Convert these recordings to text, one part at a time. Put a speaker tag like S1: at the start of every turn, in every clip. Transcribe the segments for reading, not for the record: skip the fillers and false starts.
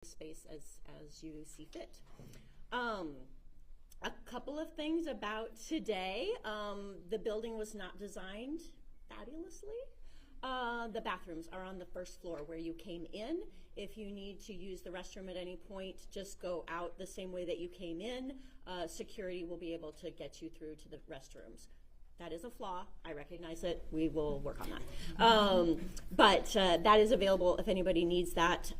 S1: space as you see fit. A couple of things about today. The building was not designed fabulously. The bathrooms are on the first floor where you came in. If you need to use the restroom at any point, just go out the same way that you came in. Security will be able to get you through to the restrooms. That is a flaw. I recognize it. We will work on that. But that is available if anybody needs that.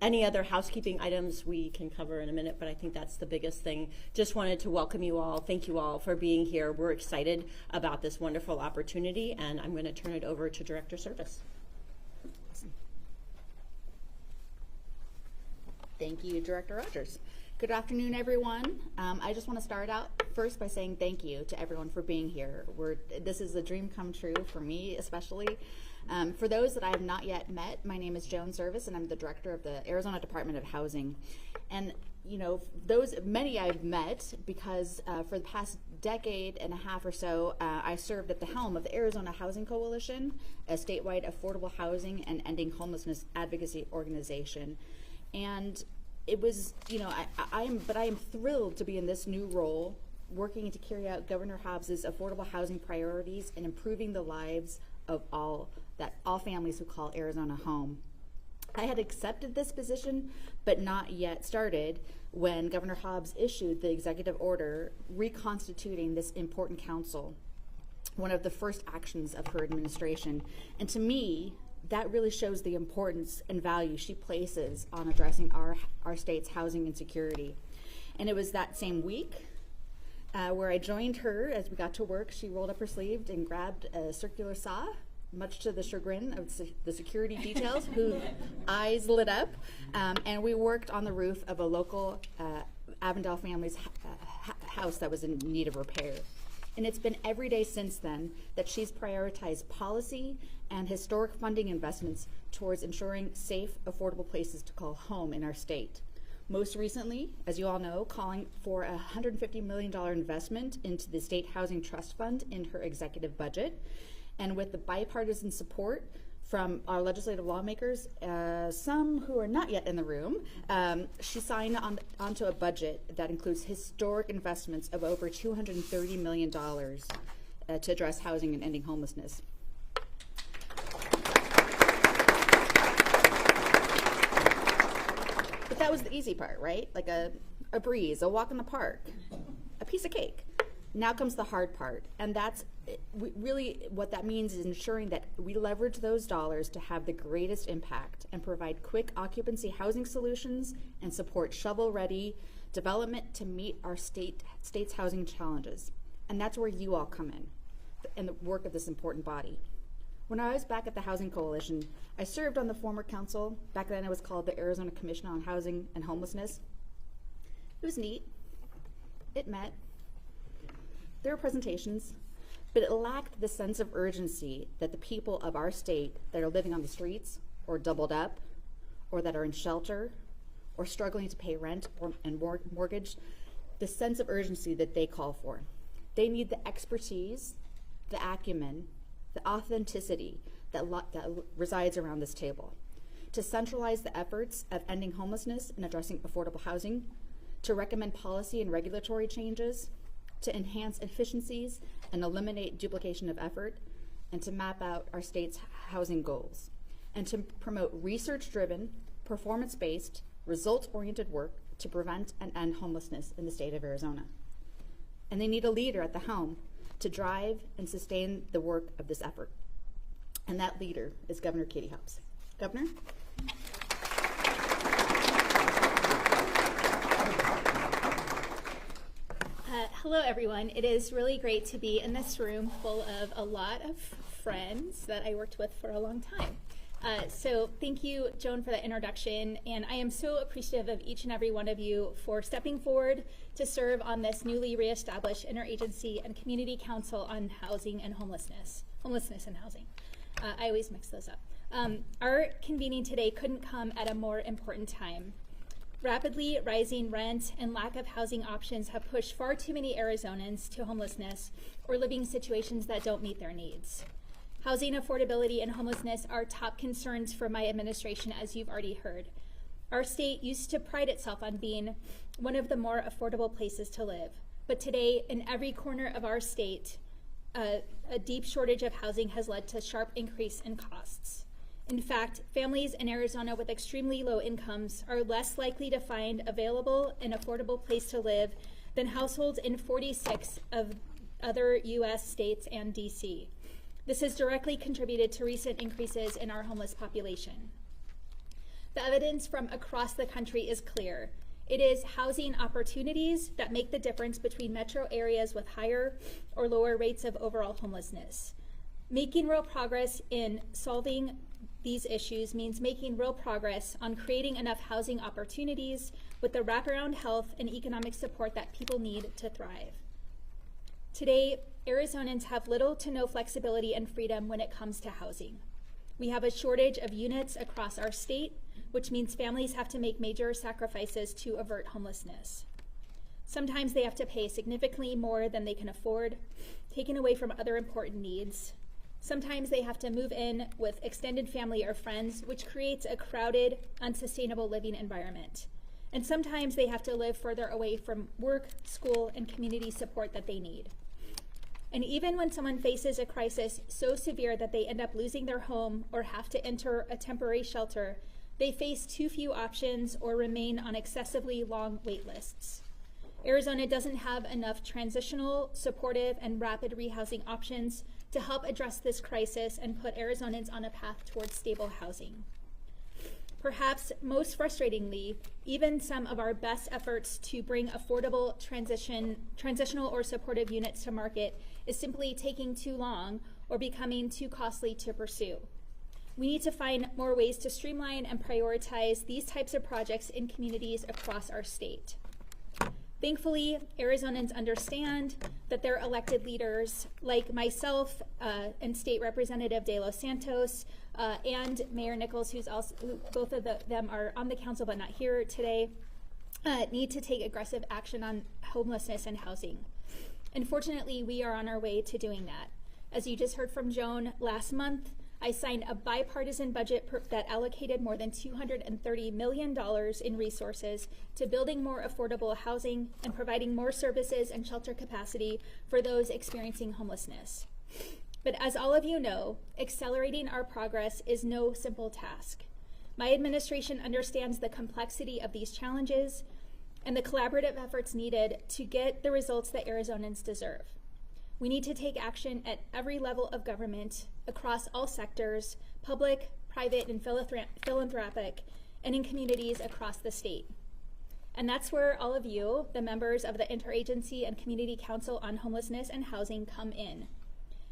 S1: Any other housekeeping items we can cover in a minute, but I think that's the biggest thing. Just wanted to welcome you all. Thank you all for being here. We're excited about this wonderful opportunity, and I'm going to turn it over to Director Serviss.
S2: Awesome. Thank you, Director Rogers. Good afternoon, everyone. I just want to start out first by saying thank you to everyone for being here. This is a dream come true for me, especially. For those that I have not yet met, my name is Joan Serviss, and I'm the director of the Arizona Department of Housing. And you know, many I've met because for the past decade and a half or so, I served at the helm of the Arizona Housing Coalition, a statewide affordable housing and ending homelessness advocacy organization. And it was, you know, I am thrilled to be in this new role, working to carry out Governor Hobbs's affordable housing priorities and improving the lives of all families who call Arizona home. I had accepted this position, but not yet started when Governor Hobbs issued the executive order reconstituting this important council, one of the first actions of her administration. And to me, that really shows the importance and value she places on addressing our state's housing insecurity. And it was that same week where I joined her as we got to work. She rolled up her sleeve and grabbed a circular saw, much to the chagrin of the security details, whose eyes lit up, and we worked on the roof of a local Avondale family's house that was in need of repair. And it's been every day since then that she's prioritized policy and historic funding investments towards ensuring safe, affordable places to call home in our state. Most recently, as you all know, calling for a $150 million investment into the State Housing Trust Fund in her executive budget. And with the bipartisan support from our legislative lawmakers, some who are not yet in the room, she signed onto a budget that includes historic investments of over $230 million to address housing and ending homelessness. But that was the easy part, right? Like a breeze, a walk in the park, a piece of cake. Now comes the hard part, and that's really what that means is ensuring that we leverage those dollars to have the greatest impact and provide quick occupancy housing solutions and support shovel-ready development to meet our state's housing challenges. And that's where you all come in the work of this important body. When I was back at the Housing Coalition, I served on the former council. Back then it was called the Arizona Commission on Housing and Homelessness. It was neat. It met. There were presentations, but it lacked the sense of urgency that the people of our state that are living on the streets or doubled up or that are in shelter or struggling to pay rent and mortgage, the sense of urgency that they call for. They need the expertise, the acumen, the authenticity that resides around this table to centralize the efforts of ending homelessness and addressing affordable housing, to recommend policy and regulatory changes, to enhance efficiencies and eliminate duplication of effort, and to map out our state's housing goals, and to promote research-driven, performance-based, results-oriented work to prevent and end homelessness in the state of Arizona. And they need a leader at the helm to drive and sustain the work of this effort. And that leader is Governor Katie Hobbs. Governor?
S3: Hello, everyone. It is really great to be in this room full of a lot of friends that I worked with for a long time. So thank you, Joan, for that introduction. And I am so appreciative of each and every one of you for stepping forward to serve on this newly reestablished Interagency and Community Council on Housing and Homelessness and Housing. I always mix those up. Our convening today couldn't come at a more important time. Rapidly rising rent and lack of housing options have pushed far too many Arizonans to homelessness or living situations that don't meet their needs. Housing affordability and homelessness are top concerns for my administration, as you've already heard. Our state used to pride itself on being one of the more affordable places to live. But today, in every corner of our state, a deep shortage of housing has led to a sharp increase in costs. In fact, families in Arizona with extremely low incomes are less likely to find available and affordable place to live than households in 46 of other U.S. states and D.C. This has directly contributed to recent increases in our homeless population. The evidence from across the country is clear. It is housing opportunities that make the difference between metro areas with higher or lower rates of overall homelessness. Making real progress in solving these issues means making real progress on creating enough housing opportunities with the wraparound health and economic support that people need to thrive. Today, Arizonans have little to no flexibility and freedom when it comes to housing. We have a shortage of units across our state, which means families have to make major sacrifices to avert homelessness. Sometimes they have to pay significantly more than they can afford, taken away from other important needs. Sometimes they have to move in with extended family or friends, which creates a crowded, unsustainable living environment. And sometimes they have to live further away from work, school, and community support that they need. And even when someone faces a crisis so severe that they end up losing their home or have to enter a temporary shelter, they face too few options or remain on excessively long wait lists. Arizona doesn't have enough transitional, supportive, and rapid rehousing options to help address this crisis and put Arizonans on a path towards stable housing. Perhaps most frustratingly, even some of our best efforts to bring affordable transitional or supportive units to market is simply taking too long or becoming too costly to pursue. We need to find more ways to streamline and prioritize these types of projects in communities across our state. Thankfully, Arizonans understand that their elected leaders, like myself and State Representative De Los Santos and Mayor Nichols, who both of them are on the council but not here today, need to take aggressive action on homelessness and housing. And fortunately, we are on our way to doing that. As you just heard from Joan, last month, I signed a bipartisan budget that allocated more than $230 million in resources to building more affordable housing and providing more services and shelter capacity for those experiencing homelessness. But as all of you know, accelerating our progress is no simple task. My administration understands the complexity of these challenges and the collaborative efforts needed to get the results that Arizonans deserve. We need to take action at every level of government, across all sectors, public, private, and philanthropic, and in communities across the state. And that's where all of you, the members of the Interagency and Community Council on Homelessness and Housing, come in.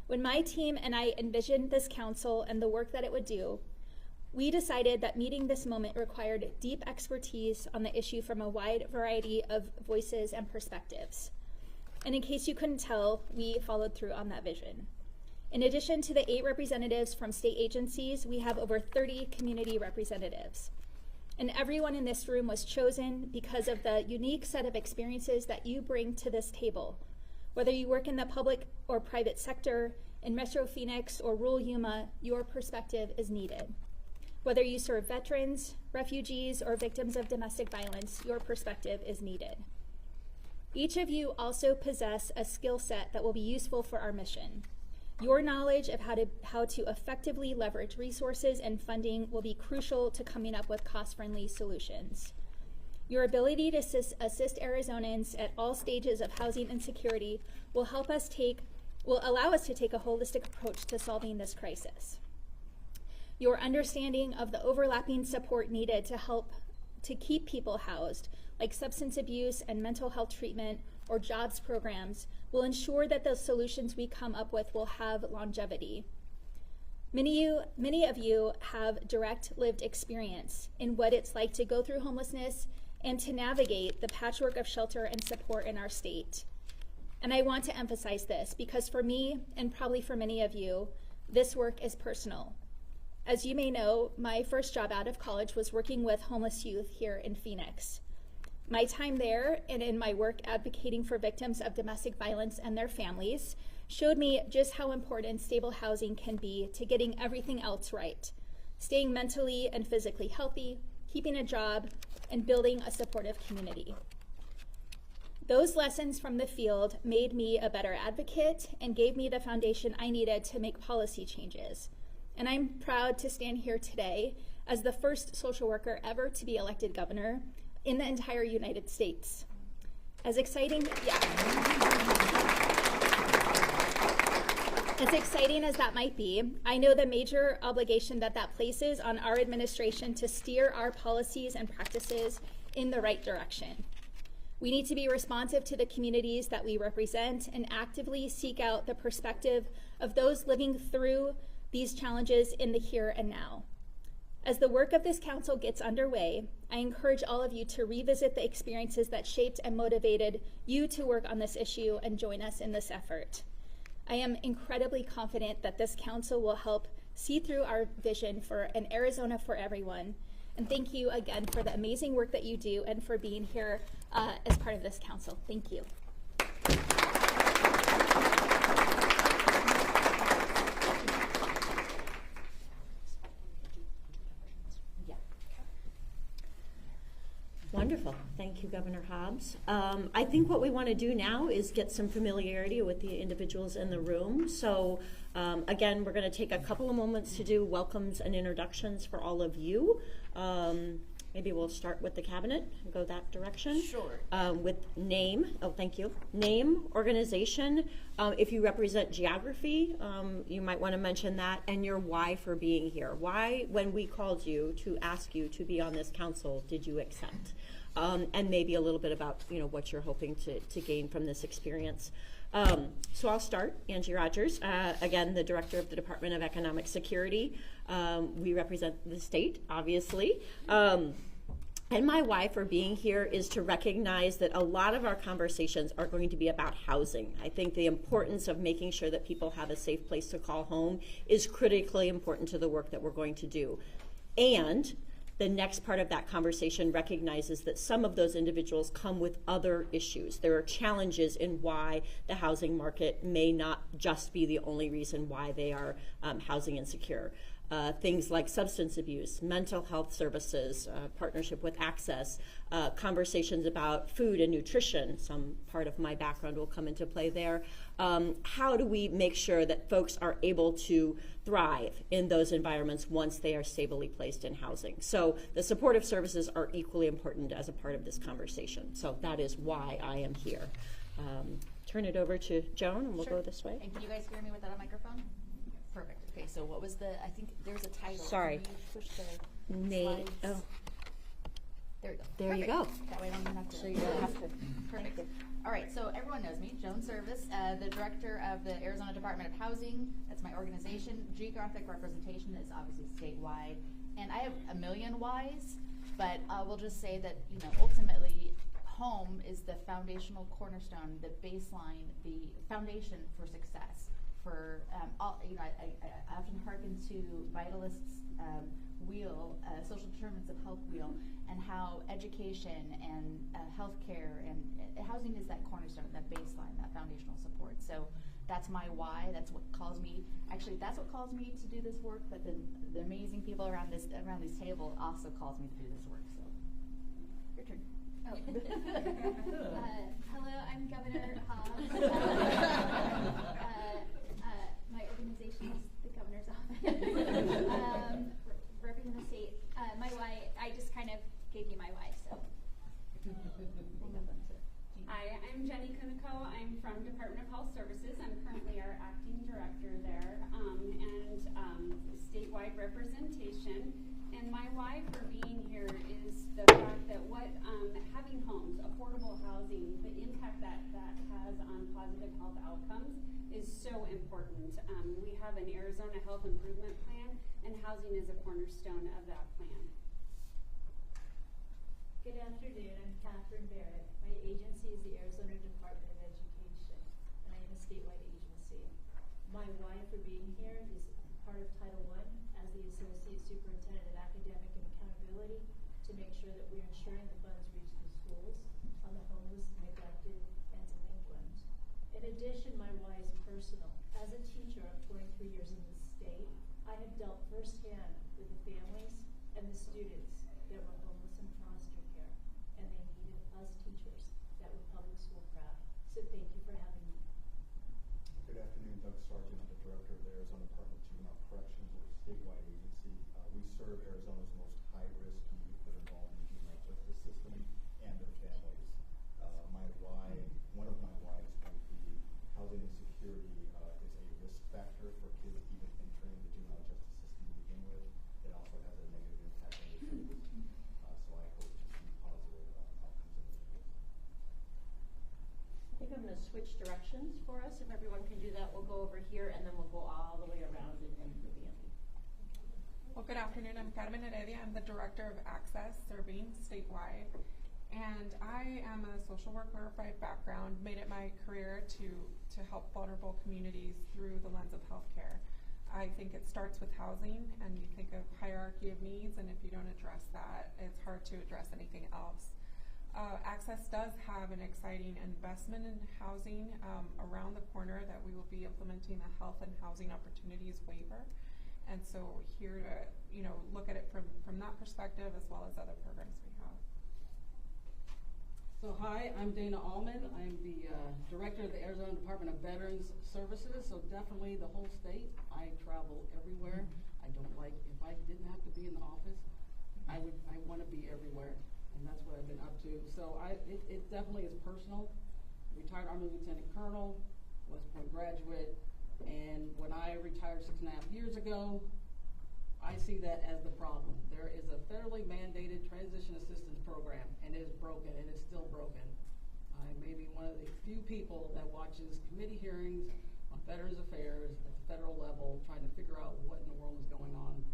S3: When my team and I envisioned this council and the work that it would do, we decided that meeting this moment required deep expertise on the issue from a wide variety of voices and perspectives. And in case you couldn't tell, we followed through on that vision. In addition to the 8 representatives from state agencies, we have over 30 community representatives. And everyone in this room was chosen because of the unique set of experiences that you bring to this table. Whether you work in the public or private sector, in Metro Phoenix or rural Yuma, your perspective is needed. Whether you serve veterans, refugees, or victims of domestic violence, your perspective is needed. Each of you also possess a skill set that will be useful for our mission. Your knowledge of how to effectively leverage resources and funding will be crucial to coming up with cost-friendly solutions. Your ability to assist Arizonans at all stages of housing insecurity will allow us to take a holistic approach to solving this crisis. Your understanding of the overlapping support needed to help to keep people housed, like substance abuse and mental health treatment or jobs programs, will ensure that the solutions we come up with will have longevity. Many of you have direct lived experience in what it's like to go through homelessness and to navigate the patchwork of shelter and support in our state. And I want to emphasize this because for me, and probably for many of you, this work is personal. As you may know, my first job out of college was working with homeless youth here in Phoenix. My time there and in my work advocating for victims of domestic violence and their families showed me just how important stable housing can be to getting everything else right, staying mentally and physically healthy, keeping a job, and building a supportive community. Those lessons from the field made me a better advocate and gave me the foundation I needed to make policy changes. And I'm proud to stand here today as the first social worker ever to be elected governor in the entire United States. As exciting as that might be, I know the major obligation that places on our administration to steer our policies and practices in the right direction. We need to be responsive to the communities that we represent and actively seek out the perspective of those living through these challenges in the here and now. As the work of this council gets underway, I encourage all of you to revisit the experiences that shaped and motivated you to work on this issue and join us in this effort. I am incredibly confident that this council will help see through our vision for an Arizona for everyone. And thank you again for the amazing work that you do and for being here as part of this council. Thank you.
S1: Wonderful. Thank you, Governor Hobbs. I think what we want to do now is get some familiarity with the individuals in the room. So again, we're going to take a couple of moments to do welcomes and introductions for all of you. Maybe we'll start with the cabinet and go that direction.
S2: Sure.
S1: With name, thank you. Name, organization, if you represent geography, you might want to mention that, and your why for being here. Why, when we called you to ask you to be on this council, did you accept? And maybe a little bit about, what you're hoping to gain from this experience. So I'll start. Angie Rogers, again, the Director of the Department of Economic Security. We represent the state, obviously. And my why for being here is to recognize that a lot of our conversations are going to be about housing. I think the importance of making sure that people have a safe place to call home is critically important to the work that we're going to do. And the next part of that conversation recognizes that some of those individuals come with other issues. There are challenges in why the housing market may not just be the only reason why they are housing insecure. Things like substance abuse, mental health services, partnership with Access, conversations about food and nutrition. Some part of my background will come into play there. How do we make sure that folks are able to thrive in those environments once they are stably placed in housing? So the supportive services are equally important as a part of this conversation. So that is why I am here. Turn it over to Joan, and we'll go this way.
S2: And can you guys hear me without a microphone? Perfect. Okay, so what was I think there's a title.
S1: Sorry.
S2: Can you push the
S1: Nate.
S2: slides?
S1: Oh,
S2: There we go.
S1: there you
S2: Perfect.
S1: go.
S2: That way I don't even have to.
S1: So you don't have to.
S2: Perfect. All right, so everyone knows me, Joan Serviss, the Director of the Arizona Department of Housing. That's my organization. Geographic representation is obviously statewide. And I have a million whys, but I will just say that, ultimately, home is the foundational cornerstone, the baseline, the foundation for success. For all, I often hearken to Vitalists' wheel, social determinants of health wheel, and how education and healthcare and housing is that cornerstone, that baseline, that foundational support. So that's my why. That's what calls me. Actually, that's what calls me to do this work. But the amazing people around this table also calls me to do this work. So your turn.
S3: Oh. Hello, I'm Governor Hobbs. My organization is the governor's office. Representing the state. My why, I just kind of gave you my why, so.
S4: Hi, I'm Jenny Kuniko. I'm from Department of Health Services. I'm currently our acting director there, and statewide representation. And my why for being here is the fact that having homes, affordable housing, the impact that has on positive health outcomes is so important. We have an Arizona Health Improvement Plan, and housing is a cornerstone of that plan.
S5: Good afternoon, I'm Catherine Barrett. My agency is the Arizona Department of Education, and I am a statewide agency. My why for being here is part of Title I as the Associate Superintendent of Academic and Accountability to make sure that we're ensuring the funds reach the schools. schools on the homeless, neglected, and delinquent. In addition, my why is personal. As a teacher of 23 years in the state, I have dealt firsthand with the families and the students that were homeless in foster care, and they needed us teachers that were public school proud. So thank you for having me.
S6: Good afternoon, Doug Sargent. I'm the director of the Arizona Department of Juvenile Corrections. We're a statewide agency. We serve Arizona's most high-risk youth that are involved in the juvenile justice system and their families. One of my whys would be housing insecurity is a risk factor for kids even entering the juvenile justice system to begin with. It also has a negative impact on their families. So I hope to see positive outcomes in those kids.
S1: I think I'm going to switch directions for us. If everyone can do that, we'll go over here and then we'll go all the way around and end with Andy.
S7: Well, good afternoon. I'm Carmen Heredia. I'm the Director of Access, serving statewide. And I am a social worker by background, made it my career to help vulnerable communities through the lens of healthcare. I think it starts with housing, and you think of hierarchy of needs, and if you don't address that, it's hard to address anything else. Access does have an exciting investment in housing around the corner that we will be implementing a health and housing opportunities waiver. And so here to look at it from that perspective as well as other programs we have.
S8: So hi, I'm Dana Allman. I'm the director of the Arizona Department of Veterans Services. So definitely the whole state. I travel everywhere. I don't like, if I didn't have to be in the office, I want to be everywhere. And that's what I've been up to. So it definitely is personal. Retired Army Lieutenant Colonel, West Point graduate. And when I retired 6.5 years ago, I see that as the problem. There is a federally mandated transition assistance program, and it is broken, and it's still broken. I may be one of the few people that watches committee hearings on Veterans Affairs at the federal level, trying to figure out what in the world is going on.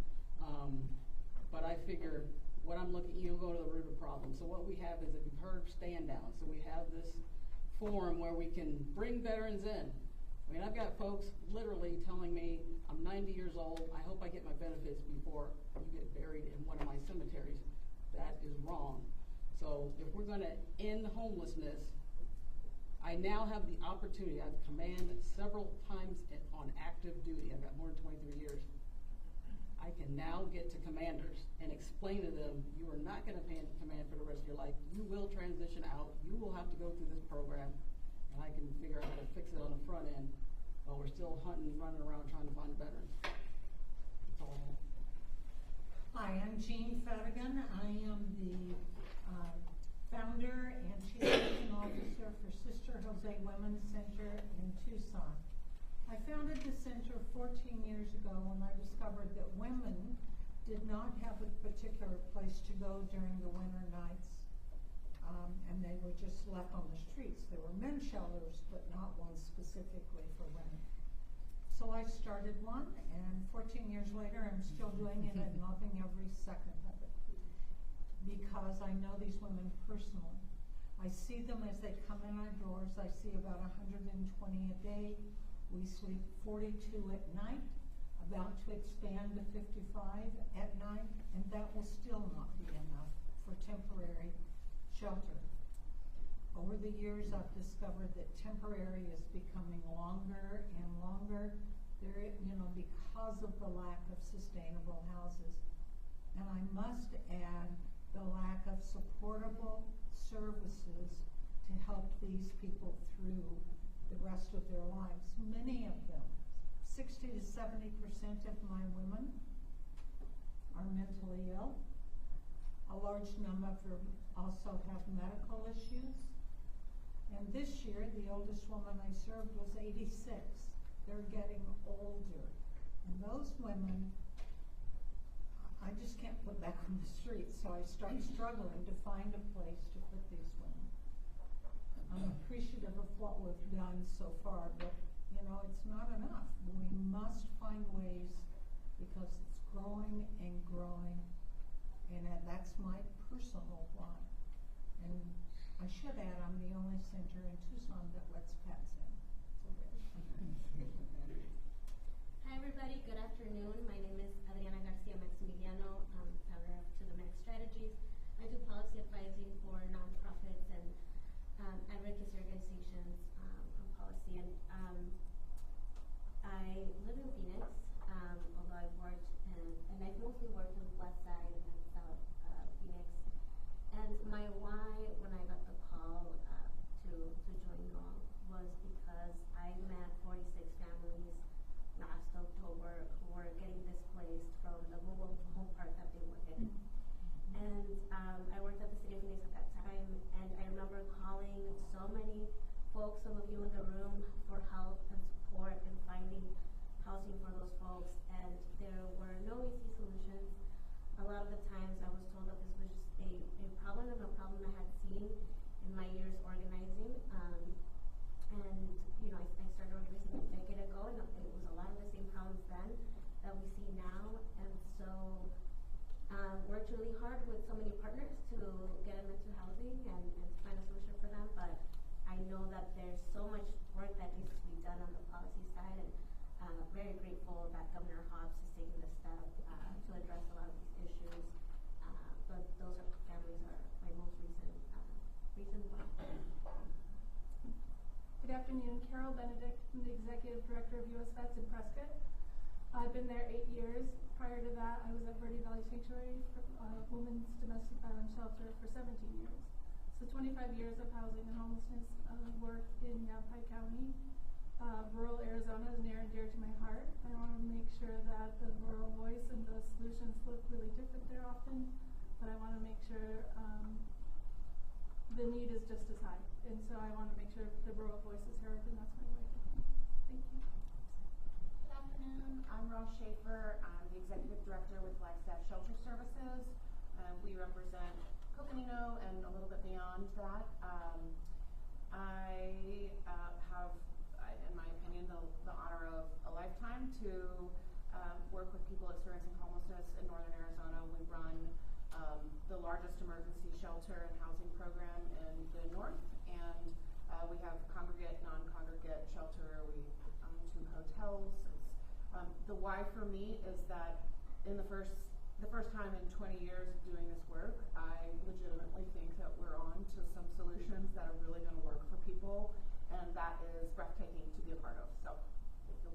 S8: But I figure what I'm looking, go to the root of the problem. So what we have is, if you've heard, stand down. So we have this forum where we can bring veterans in. I mean, I've got folks literally telling me, I'm 90 years old, I hope I get my benefits before you get buried in one of my cemeteries. That is wrong. So if we're going to end homelessness, I now have the opportunity. I've commanded several times on active duty. I've got more than 23 years. I can now get to commanders and explain to them, you are not going to command for the rest of your life. You will transition out. You will have to go through this program. And I can figure out how to fix it on the front end while we're still hunting, running around trying to find veterans. That's all I have.
S9: Hi, I'm Jean Fadigan. I am the founder and chief mission officer for Sister Jose Women's Center in Tucson. I founded the center 14 years ago when I discovered that women did not have a particular place to go during the winter nights. And they were just left on the streets. There were men's shelters, but not one specifically for women. So I started one, and 14 years later, I'm still doing it and loving every second of it. Because I know these women personally. I see them as they come in our doors. I see about 120 a day. We sleep 42 at night, about to expand to 55 at night, and that will still not be enough for temporary shelter. Over the years, I've discovered that temporary is becoming longer and longer. Because of the lack of sustainable houses, and I must add the lack of supportable services to help these people through the rest of their lives. Many of them, 60 to 70% of my women, are mentally ill. A large number of them also have medical issues. And this year, the oldest woman I served was 86. They're getting older. And those women, I just can't put back on the street, so I start struggling to find a place to put these women. I'm appreciative of what we've done so far, but it's not enough. We must find ways, because it's growing and growing, and that's my personal why. And I should add, I'm the only center in Tucson that lets pets in.
S10: Hi everybody, good afternoon. My name is Adriana Garcia Maximiliano. I'm founder of To the Max Strategies. I do policy advising for nonprofit some of you in the room for help and support in finding housing for those folks, and there were no easy solutions. A lot of the times I was told that this was just a problem and a problem I had seen in my years organizing. And you know, I started organizing a decade ago, and it was a lot of the same problems then that we see now. And so worked really hard with so many partners to get them into housing and to find a solution for them. But I know that there's so much work that needs to be done on the policy side, and very grateful that Governor Hobbs is taking the step to address a lot of these issues. But those families are my most recent reason why.
S11: Good afternoon, Carol Benedict. I'm the Executive Director of U.S. Vets in Prescott. I've been there 8 years. Prior to that, I was at Verde Valley Sanctuary for Women's Domestic Violence Shelter for 17 years. So 25 years of housing and homelessness work in Yavapai County. Rural Arizona is near and dear to my heart. I want to make sure that the rural voice and the solutions look really different there often, but I want to make sure the need is just as high. And so I want to make sure the rural voice is heard, and that's my way. Thank you.
S12: Good afternoon. I'm Rose Schaefer. I'm the Executive Director with Flagstaff Shelter Services. We represent Coconino and a little bit beyond that. I have, in my opinion, the honor of a lifetime to work with people experiencing homelessness in Northern Arizona. We run the largest emergency shelter and housing program in the north, and we have congregate, non-congregate shelter. We own 2 hotels. The why for me is that in the first time in 20 years of doing this work, I legitimately think that we're on to some solutions that are really going to work for people, and that is breathtaking to be a part of. So, thank you.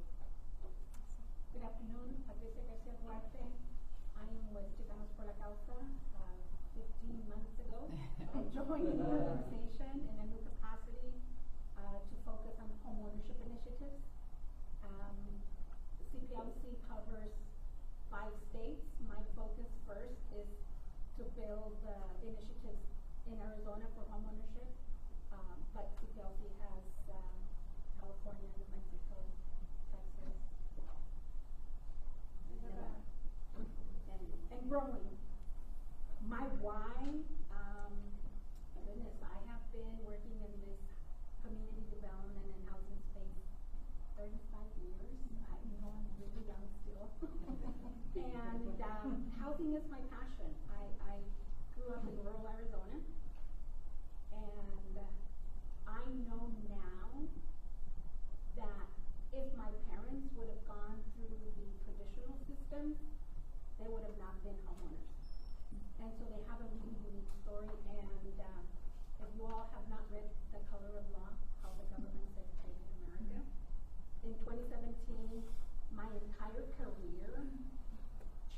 S13: Good afternoon, Patricia Garcia Duarte. I am with Chicanos por la Causa. 15 months ago, I joined the organization in a new capacity to focus on home ownership initiatives. CPLC covers 5 states. My focus first is to build initiatives in Arizona for home ownership, but CPLC has California, New Mexico, Texas, and growing. My why, goodness, I have been working in this community development and housing space 35 years. I know I'm really young still. And housing is my passion. I grew up in rural Arizona, and I know now that if my parents would have gone through the traditional system, they would have not been homeowners. And so they have a really unique story, and if you all have not read The Color of Law, How the Government Segregated America, in 2017, my entire career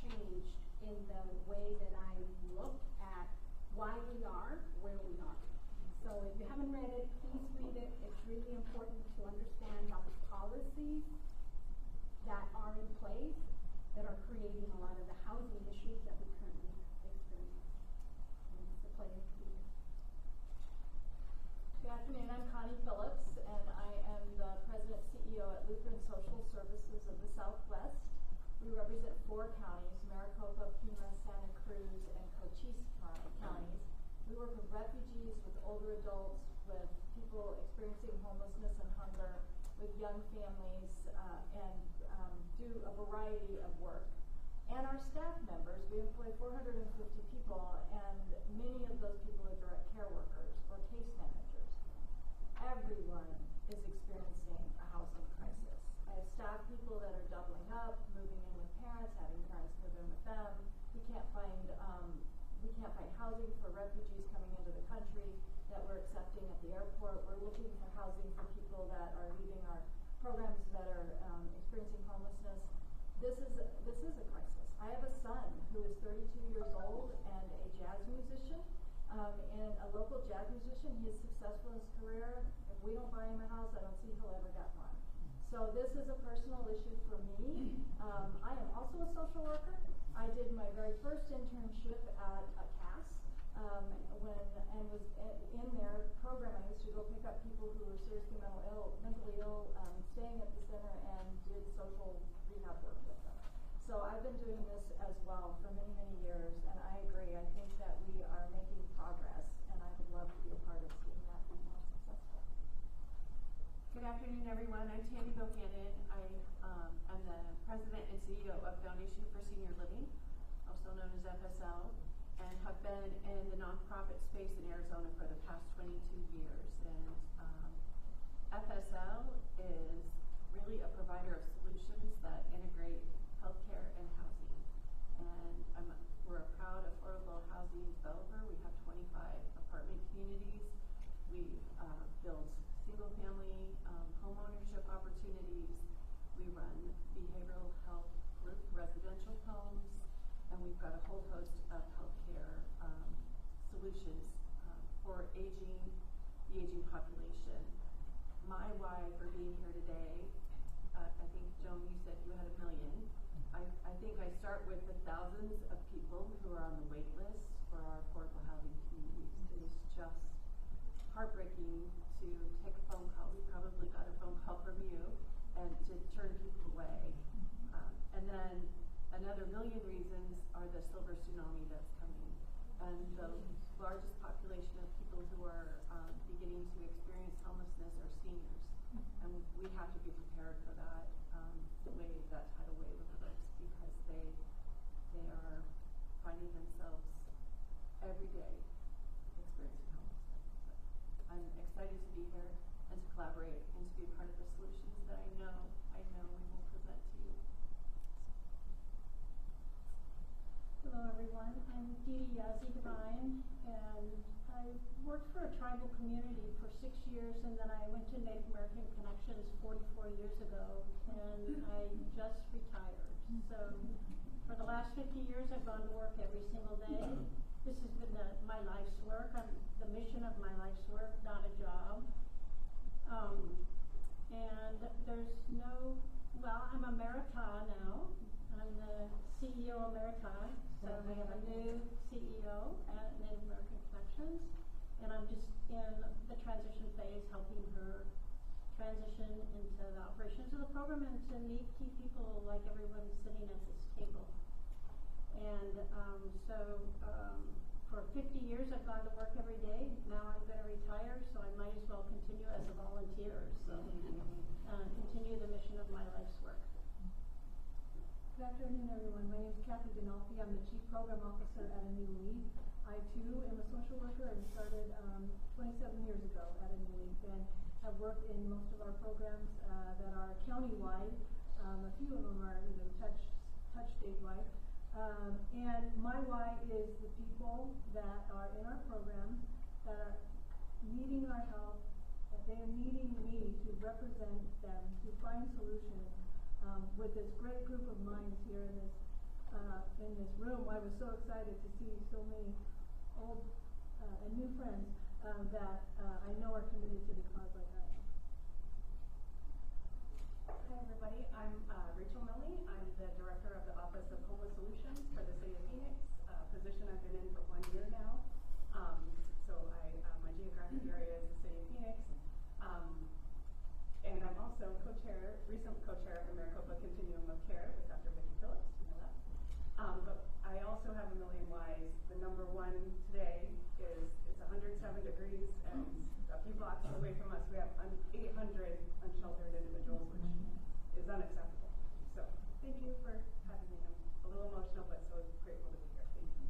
S13: changed in the way that I look at why we are where we are. So if you haven't read it, please read it. It's really important to understand how the policies that are in place that are creating a lot of the housing issues that we currently experience. And it's a pleasure to be here.
S14: Good afternoon, I'm Connie Phillips, and I am the President CEO at Lutheran Social Services of the Southwest. We represent 4 counties, Maricopa, Pima, Santa Cruz, and Cochise counties. We work with refugees, with older adults, with people experiencing homelessness and hunger, with young families, and do a variety of work. And our staff members, we employ 450 people, and many of those people are direct care workers or case managers. Everyone is experiencing a housing crisis. I have staff people that are doubling up, moving in with parents, having parents move in with them. We can't find housing for refugees coming into the country that we're accepting at the airport. We're looking for housing for people that are leaving our programs that are experiencing homelessness. This is a crisis. I have a son who is 32 years old and a jazz musician, and a local jazz musician. He is successful in his career. If we don't buy him a house, I don't see he'll ever get one. So this is a personal issue for me. I am also a social worker. I did my very first internship at a CAS and was in their program. I used to go pick up people who were seriously mental
S12: I'm Tammy Bohannon. I am the president and CEO of Foundation for Senior Living, also known as FSL, and have been in the nonprofit space in Arizona for the past 22 years. And FSL is really a provider of solutions that integrate healthcare and housing. And we're a proud affordable housing developer. We have 25 apartment communities. We build single-family home ownership opportunities. We run behavioral health group residential homes, and we've got a whole host of healthcare solutions for the aging population. My why for being here today, I think, Joan, you said you had 1 million. I think I start with the thousands of people who are on the wait list for our affordable housing communities. It is just heartbreaking to take a phone call. We probably got a phone call from you, and to turn people away. And then another 1 million reasons are the silver tsunami that's coming. And the largest population of people who are beginning to experience homelessness are seniors. And we have to be prepared for that that tidal wave of folks, because they are finding themselves every day experiencing homelessness. So I'm excited to be here and to collaborate and to be a part of the solutions that I know we will present to you.
S9: Hello everyone, I'm Dee Yazzie Divine, and I worked for a tribal community for 6 years, and then I went to Native American Connections 44 years ago, and I just retired. So for the last 50 years I've gone to work every single day. This has been my life's work. The mission of my life's work, not a job. And there's I'm America now. I'm the CEO of America. So we have a new CEO at Native American Connections, and I'm just in the transition phase, helping her transition into the operations of the program and to meet key people like everyone sitting at this table. And for 50 years I've gone to work every day. Now I'm going to retire, so I might as well continue as a volunteer. So continue the mission of my life's work.
S11: Good afternoon, everyone. My name is Kathy Dinolfi. I'm the Chief Program Officer at A New Lead. I, too, am a social worker and started 27 years ago at A New Lead, and have worked in most of our programs that are county-wide. A few of them are touch statewide. And my why is the people that are in our program that are needing our help, that they are needing me to represent them, to find solutions. With this great group of minds here in this room, I was so excited to see so many old and new friends that I know are committed to the cause like I am.
S15: Hi everybody, I'm Rachel Milley. I'm the Director of the Office of Homeless Solutions for the City of Phoenix, a position I've been in for 1 year now. So my geographic area is the City of Phoenix. And I'm also recent co-chair of the Maricopa Continuum of Care with Dr. Vicki Phillips, you know that. But I also have 1 million whys. The number one today is it's 107 degrees, and a few blocks away from us we have 800 unsheltered individuals, which is unacceptable. So thank you for having me. I'm a little emotional, but so grateful to be here. Thank you.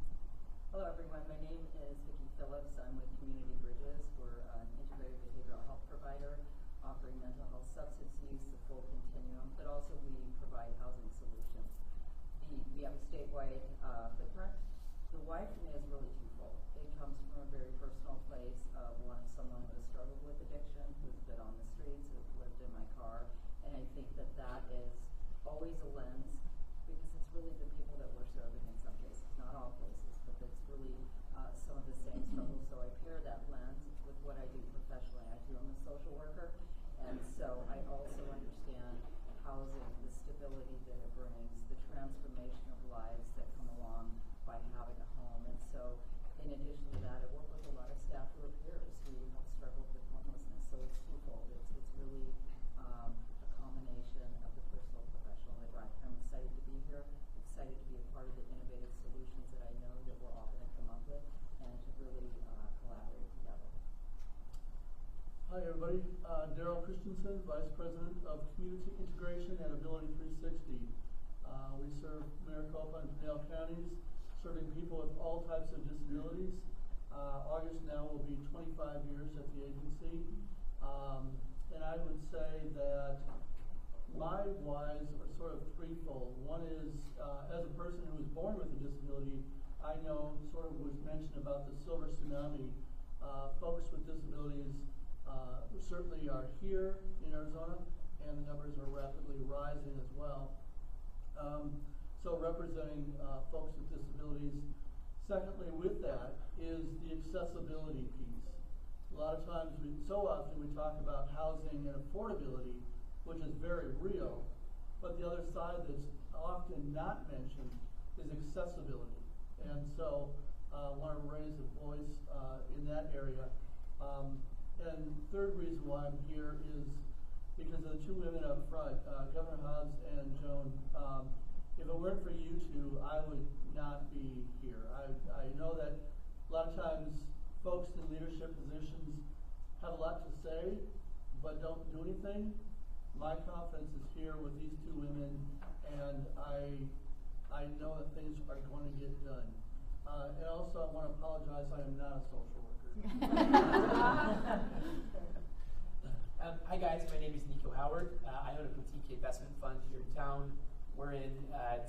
S16: Hello everyone, my name is Vicki Phillips. I'm with Community Bridges. We're an integrated behavioral health provider offering mental health, substance use, the full continuum, but also we provide housing solutions. We have a statewide footprint. The why for me is really twofold. It comes from a very personal place of someone who has struggled with addiction, who's been on the streets, who's lived in my car, and I think that is always a lens, because it's really the people that we're serving in some cases, not all places, but it's really some
S17: Hi everybody, Daryl Christensen, Vice President of Community Integration and Ability 360. We serve Maricopa and Pinal counties, serving people with all types of disabilities. August now will be 25 years at the agency. And I would say that my whys are sort of threefold. One is, as a person who was born with a disability, I know sort of was mentioned about the silver tsunami. Folks with disabilities certainly are here in Arizona, and the numbers are rapidly rising as well. So representing folks with disabilities. Secondly, with that is the accessibility piece. A lot of times, so often we talk about housing and affordability, which is very real, but the other side that's often not mentioned is accessibility. And so I want to raise a voice in that area. And third reason why I'm here is because of the two women up front, Governor Hobbs and Joan. If it weren't for you two, I would not be here. I know that a lot of times folks in leadership positions have a lot to say, but don't do anything. My confidence is here with these two women, and I know that things are going to get done. And also, I want to apologize, I am not a social worker.
S18: Hi guys, my name is Nico Howard. I own a boutique investment fund here in town. We're in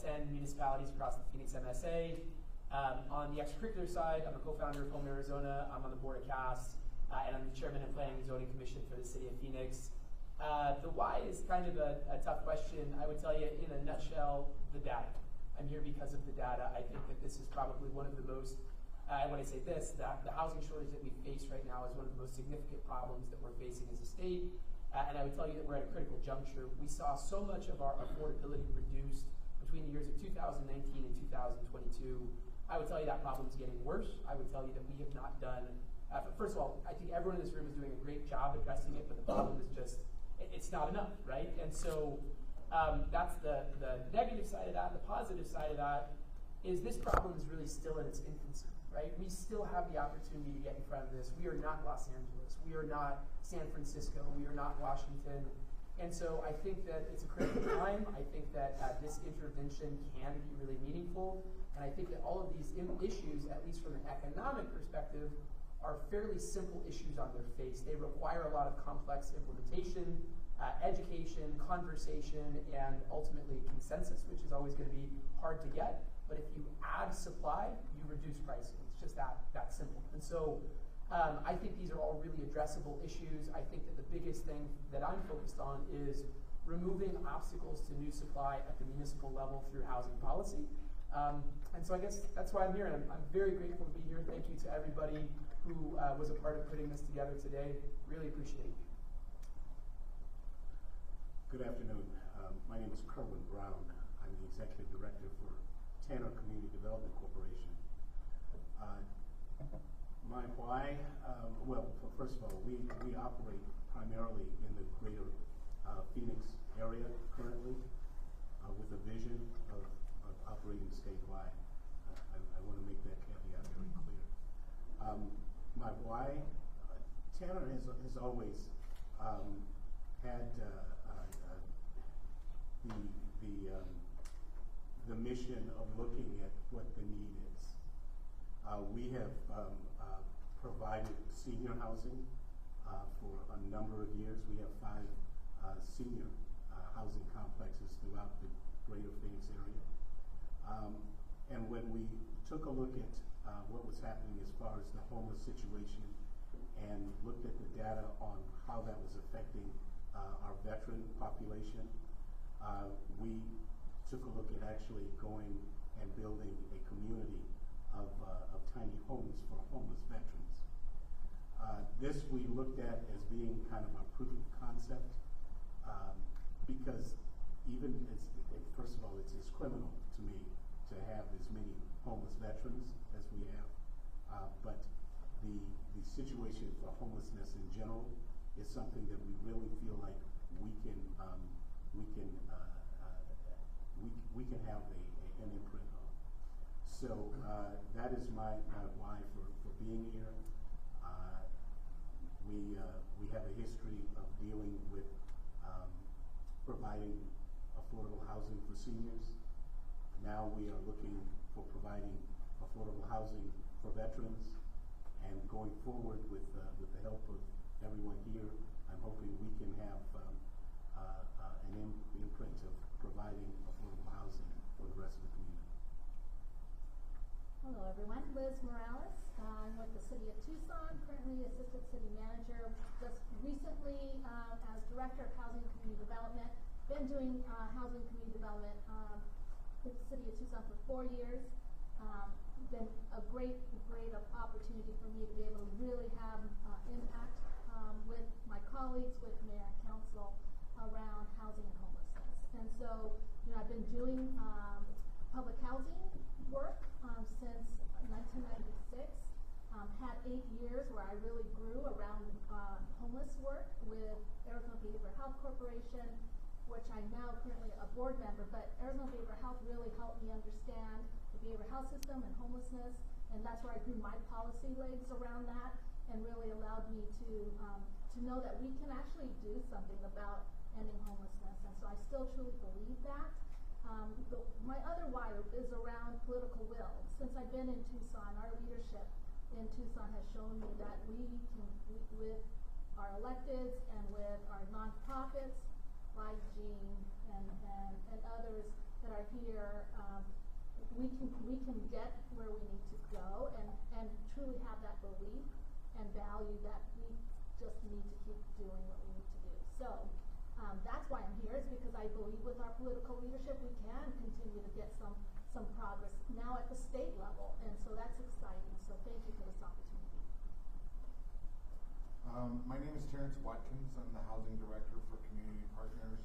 S18: 10 municipalities across the Phoenix MSA. On the extracurricular side, I'm a co-founder of Home Arizona. I'm on the board of CAST, and I'm the chairman of Planning and Zoning Commission for the city of Phoenix. The why is kind of a tough question. I would tell you in a nutshell, the data. I'm here because of the data. I think that this is probably one of the most, when I say this, that the housing shortage that we face right now is one of the most significant problems that we're facing as a state. And I would tell you that we're at a critical juncture. We saw so much of our affordability reduced between the years of 2019 and 2022. I would tell you that problem is getting worse. I would tell you that we have not done, first of all, I think everyone in this room is doing a great job addressing it, but the problem is just, it's not enough, right? And so that's the negative side of that. The positive side of that is this problem is really still in its infancy, right? We still have the opportunity to get in front of this. We are not Los Angeles. We are not San Francisco. We are not Washington. And so I think that it's a critical time. I think that this intervention can be really meaningful. And I think that all of these issues, at least from an economic perspective, are fairly simple issues on their face. They require a lot of complex implementation, education, conversation, and ultimately consensus, which is always going to be hard to get. But if you add supply, you reduce pricing. It's just that simple. And so I think these are all really addressable issues. I think that the biggest thing that I'm focused on is removing obstacles to new supply at the municipal level through housing policy. And so I guess that's why I'm here, and I'm very grateful to be here. Thank you to everybody who was a part of putting this together today. Really appreciate it.
S19: Good afternoon. My name is Kerwin Brown. I'm the Executive Director for Tanner Community Development Corporation. My why? Well, first of all, we operate primarily in the greater Phoenix area currently with a vision of operating statewide. I want to make that caveat very clear. My why? Tanner has always had the mission of looking at what the need is. We have provided senior housing for a number of years. We have 5 senior housing complexes throughout the greater Phoenix area. And when we took a look at what was happening as far as the homeless situation and looked at the data on how that was affecting our veteran population, we took a look at actually going and building a community of tiny homes for homeless veterans. This we looked at as being kind of a proof of concept because even, first of all, it's criminal to me to have as many homeless veterans as we have, but the situation for homelessness in general is something that we really feel like we can have an imprint on. So that is my why for being here. We have a history seniors. Now we are looking for providing affordable housing for veterans. And going forward with the help of everyone here, I'm hoping we can have an imprint of providing affordable housing for the rest of the community.
S20: Hello everyone, Liz Morales. I'm with the City of Tucson, currently Assistant City Manager. Just recently, as Director of Housing and Community Development, been doing housing and community development with the City of Tucson for 4 years. Been a great opportunity for me to be able to really have impact with my colleagues, with Mayor and Council around housing and homelessness. And so, I've been doing public housing work since 1996. Had 8 years where I really grew around homeless work with Arizona Behavioral Health Corporation, which I'm now currently a board member, but Arizona Behavioral Health really helped me understand the behavioral health system and homelessness, and that's where I grew my policy legs around that, and really allowed me to know that we can actually do something about ending homelessness, and so I still truly believe that. My other why is around political will. Since I've been in Tucson, our leadership in Tucson has shown me that we can, with our electeds and with our nonprofits, like Jean and others that are here, we can get where we need to go and truly have that belief and value that we just need to keep doing what we need to do. So that's why I'm here, is because I believe with our political leadership we can continue to get some progress now at the state level, and so that's exciting. So thank you for this opportunity.
S6: My name is Terrence Watkins. I'm the Housing Director for Community Partners,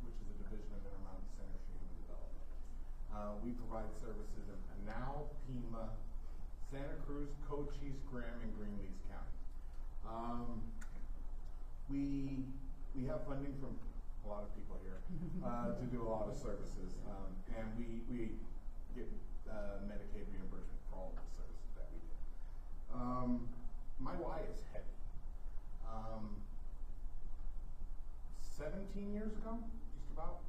S6: which is a division of Intermountain Center for Human Development. We provide services in Anal, Pima, Santa Cruz, Cochise, Graham, and Greenleaf County. We have funding from a lot of people here to do a lot of services, and we get Medicaid reimbursement for all of the services that we do. My why is heavy. 17 years ago, just about,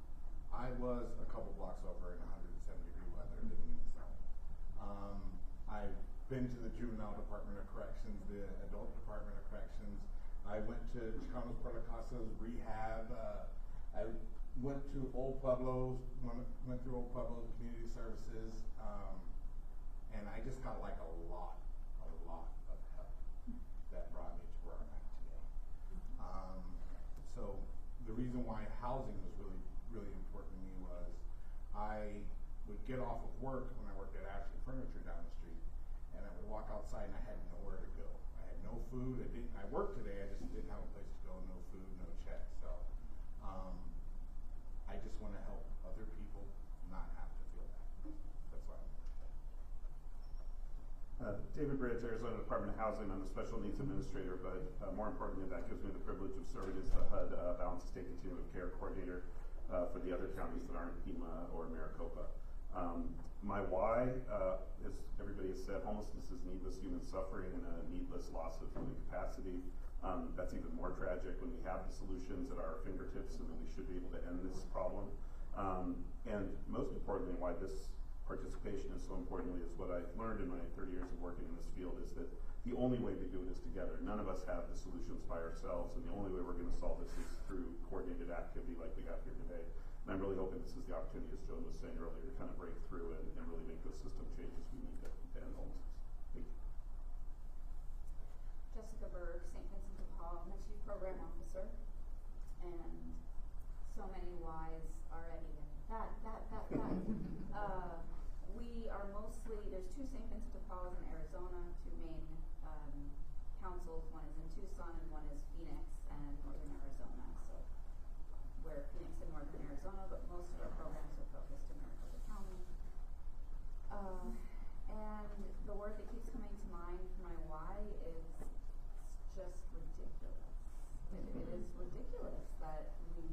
S6: I was a couple blocks over in 107-degree weather living in the sun. I've been to the Juvenile Department of Corrections, the Adult Department of Corrections. I went to Chicanos por la Casas rehab. I went to Old Pueblos, went through Old Pueblos Community Services, and I just got like a lot of help that brought me to where I'm at today. So the reason why housing was really important to me was I would get off of work when I worked at Ashley Furniture down the street, and I would walk outside and I had nowhere to go. I had no food. I worked today, I just didn't have a place to go, no food, no check. So I just want to help other people not have to feel that. That's why I'm here.
S21: David Bridge, Arizona Department of Housing. I'm the Special Needs Administrator, but more importantly, that gives me the privilege of serving as the HUD Balanced State Continuum of Care Coordinator for the other counties that aren't Pima or Maricopa. My why, as everybody has said, homelessness is needless human suffering and a needless loss of human capacity. That's even more tragic when we have the solutions at our fingertips, and then we should be able to end this problem. And most importantly, why this participation is so importantly is what I've learned in my 30 years of working in this field is that the only way we do it is together. None of us have the solutions by ourselves, and the only way we're going to solve this is through coordinated activity like we have here today. And I'm really hoping this is the opportunity, as Joan was saying earlier, to kind of break through and really make the system changes we need to end homelessness. Thank you.
S22: Jessica Berg, St. Vincent de Paul. I'm the Chief Program Officer, and so many whys already. We are mostly, there's 2 St. Vincent de Pauls in Arizona, 2 main councils. One is in Tucson and one is Phoenix and Northern Arizona. So we're Phoenix and Northern Arizona, but most of our programs are focused in Maricopa County. And the word that keeps coming to mind for my why is just ridiculous. It is ridiculous that we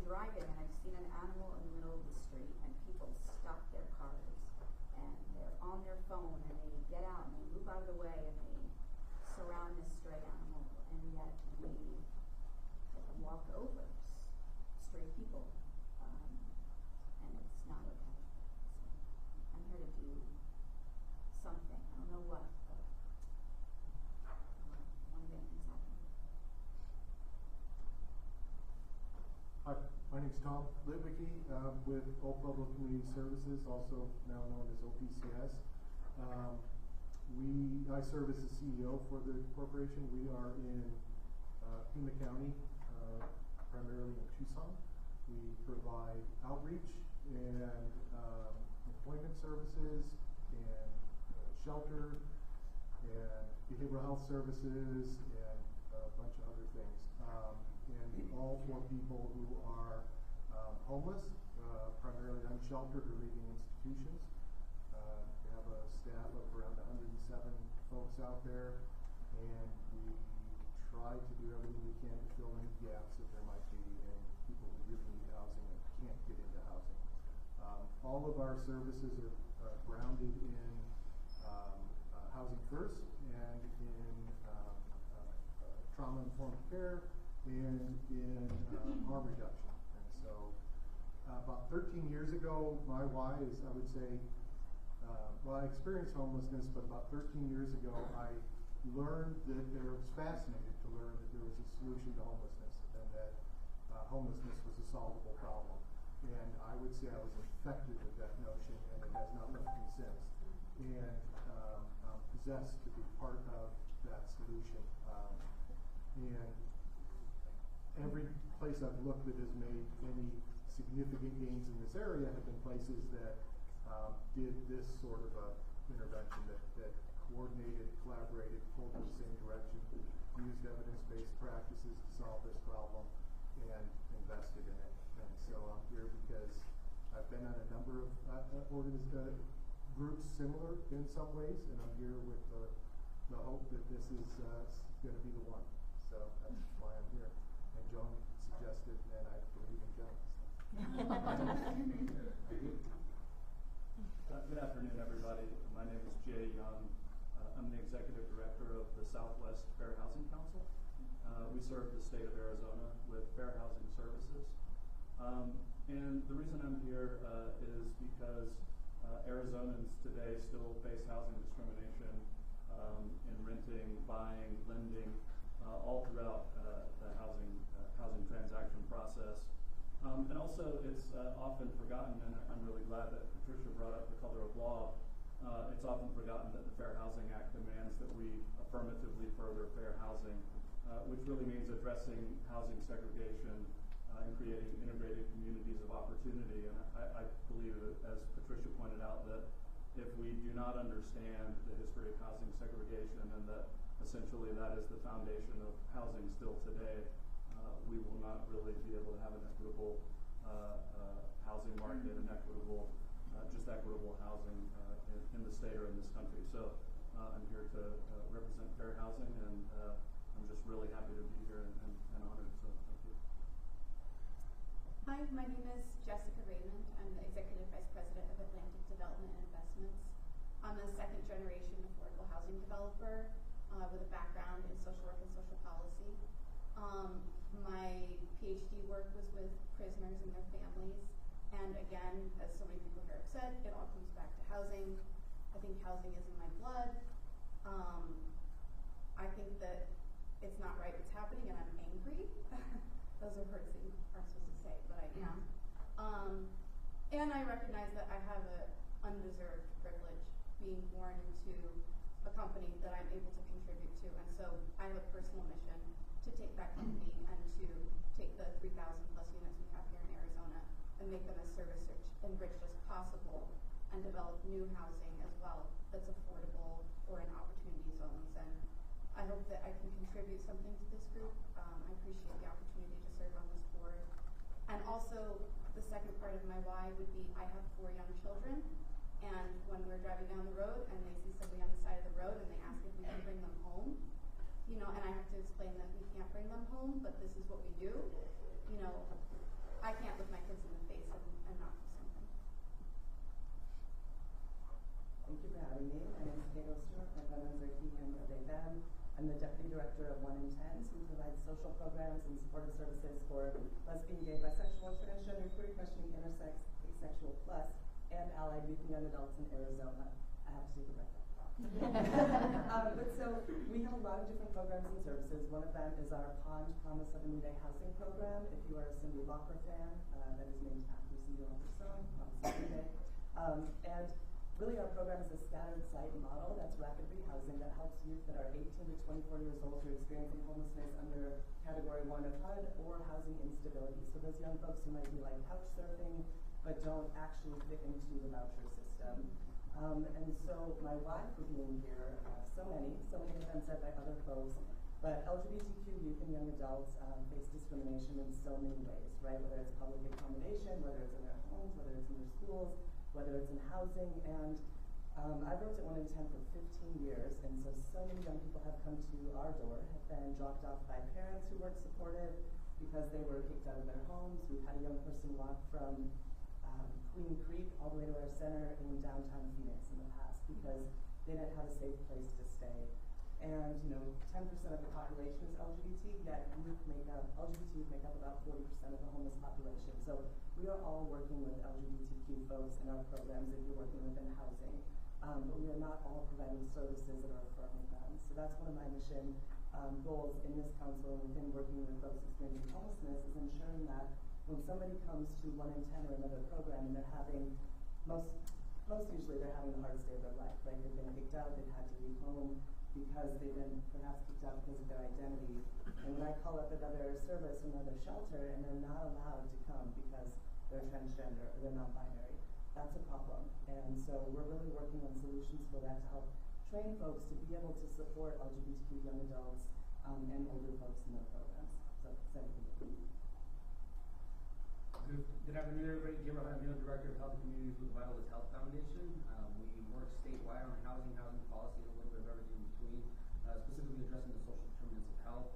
S22: driving and I've seen an animal in the middle of the street and people stop their cars and they're on their phone and they get out and they move out of the way and they surround this stray animal, and yet we walk over stray people, and it's not okay. So I'm here to do something. I don't know what, but I want to make things happen.
S2: Hi, my name's Tom Litwicki with Old Pueblo Community Services, also now known as OPCS. I serve as the CEO for the corporation. We are in Pima County, primarily in Tucson. We provide outreach and employment services and shelter and behavioral health services and a bunch of other things. And all for people who are homeless, primarily unsheltered or living in institutions. We have a staff of around 107 folks out there, and we try to do everything we can to fill any gaps that there might be in people who really need housing and can't get into housing. All of our services are grounded in housing first and in trauma-informed care and in harm reduction. And so about 13 years ago, my why is, I would say, well, I experienced homelessness, but about 13 years ago, I learned that I was fascinated to learn that there was a solution to homelessness and that homelessness was a solvable problem. And I would say I was infected with that notion, and it has not left me since. And I'm possessed to be part of that solution. And every place I've looked that has made any significant gains in this area have been places that did this sort of a intervention that coordinated, collaborated, pulled in the same direction, used evidence-based practices to solve this problem, and invested in it. And so I'm here because I've been on a number of groups similar in some ways, and I'm here with the hope that this is going to be the one. So that's why I'm here. And Joan suggested, and I believe in Joan.
S3: Good afternoon, everybody. My name is Jay Young. I'm the Executive Director of the Southwest Fair Housing Council. We serve the state of Arizona with fair housing services. And the reason I'm here is because Arizonans today still face housing discrimination in renting, buying, lending, all throughout the housing transaction process. And also, it's often forgotten, and I'm really glad that Patricia brought up the color of law. It's often forgotten that the Fair Housing Act demands that we affirmatively further fair housing, which really means addressing housing segregation and creating integrated communities of opportunity. And I believe, as Patricia pointed out, that if we do not understand the history of housing segregation and that essentially that is the foundation of housing still today, we will not really be able to have an equitable housing market and equitable housing in the state or in this country. So I'm here to represent fair housing, and I'm just really happy to be here and honored. So thank you.
S4: Hi, my name is Jessica Raymond. I'm the Executive Vice President of Atlantic Development and Investments. I'm a second generation affordable housing developer with a background in social work and social policy. My PhD work was with prisoners and their families. And again, as so many people here have said, it all comes back to housing. I think housing is in my blood. I think that it's not right what's happening, and I'm angry. Those are words that you aren't supposed to say, but I am. And I recognize that I have an undeserved privilege being born into a company that I'm able to contribute to. And so I have a personal mission to take that company and to take the 3,000 plus units we have here in Arizona and make them as service enriched as possible and develop new housing as well that's affordable or in opportunity zones. And I hope that I can contribute something to this group. I appreciate the opportunity to serve on this board. And also, the second part of my why would be I have 4 young children, and when we're driving down the road and they see somebody on the side of the road and they ask if we can bring them home, you know, and I have to explain that we can't bring them home, but this is what we do. You know, I
S1: I'm the Deputy Director of 1 in 10, so we provide social programs and supportive services for lesbian, gay, bisexual, transgender, queer, questioning, intersex, asexual plus, and allied youth and young adults in Arizona. I have to take a break. But so we have a lot of different programs and services. One of them is our Pond Promise of a New Day housing program. If you are a Cyndi Lauper fan, that is named after Cyndi Lauper's song, Promise of a New Day. And really our program is a scattered site model that's rapid rehousing that helps youth that are 18 to 24 years old who are experiencing homelessness under Category 1 of HUD or housing instability. So those young folks who might be like couch surfing but don't actually fit into the voucher system. And so my wife for being here, so many of them said by other folks, but LGBTQ youth and young adults face discrimination in so many ways, right? Whether it's public accommodation, whether it's in their homes, whether it's in their schools, whether it's in housing. And I've worked at 1 in 10 for 15 years, and so many young people have come to our door, have been dropped off by parents who weren't supportive because they were kicked out of their homes. We've had a young person walk from Queen Creek all the way to our center in downtown Phoenix in the past because they didn't have a safe place to stay. And 10% of the population is LGBT, yet LGBT youth make up about 40% of the homeless population. So we are all working with LGBTQ folks in our programs if you're working within housing. But we are not all providing services that are affirming them. So that's one of my mission goals in this council and within working with folks experiencing homelessness is ensuring that when somebody comes to 1 in 10 or another program and they're having, most usually they're having the hardest day of their life, right? They've been kicked out, they've had to leave home because they've been perhaps kicked out because of their identity. And when I call up another service or another shelter and they're not allowed to come because they're transgender or they're non-binary, that's a problem. And so we're really working on solutions for that to help train folks to be able to support LGBTQ young adults and older folks in their programs. So thank you.
S5: Good afternoon, everybody. Gabriel, I'm the Director of Health and Communities with the Vitalist Health Foundation. We work statewide on housing policy, and a little bit of everything in between, specifically addressing the social determinants of health.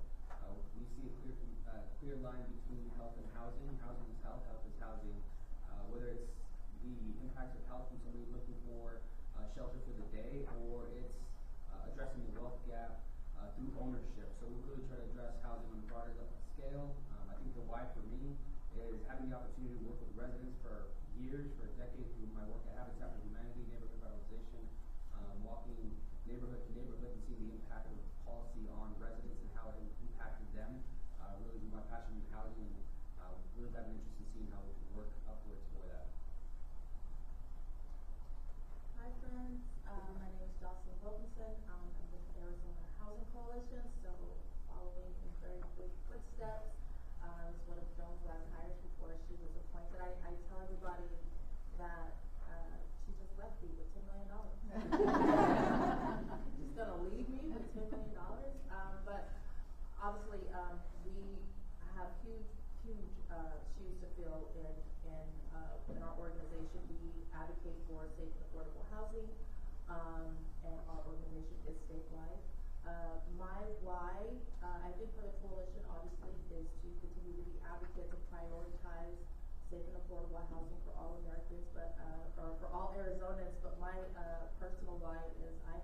S5: We see a clear line between health and housing. Housing is health, health is housing. Whether it's the impacts of health from somebody looking for shelter for the day, or it's addressing the wealth gap through ownership. So we really try to address housing on a broader scale. I think the why for me is having the opportunity to work with residents for years, for decades through my work at Habitat for Humanity, neighborhood revitalization, walking neighborhood to neighborhood and seeing the impact of policy on residents and how it impacted them. Really my passion in housing and really got an interest in seeing how we can work upwards for that.
S23: Hi friends, my name is Jocelyn Wilkinson. I'm with the Arizona Housing Coalition, so following in very quick footsteps. I was one of Joan's last hires before she was appointed. I tell everybody that she just left me with $10 million. She's going to leave me with $10 million. But obviously, we have huge shoes to fill in our organization. We advocate for safe and affordable housing, and our organization is statewide. My why, I think for the coalition, obviously, is to continue to be advocates and prioritize safe and affordable housing for all Americans, but or for all Arizonans. But my personal why is I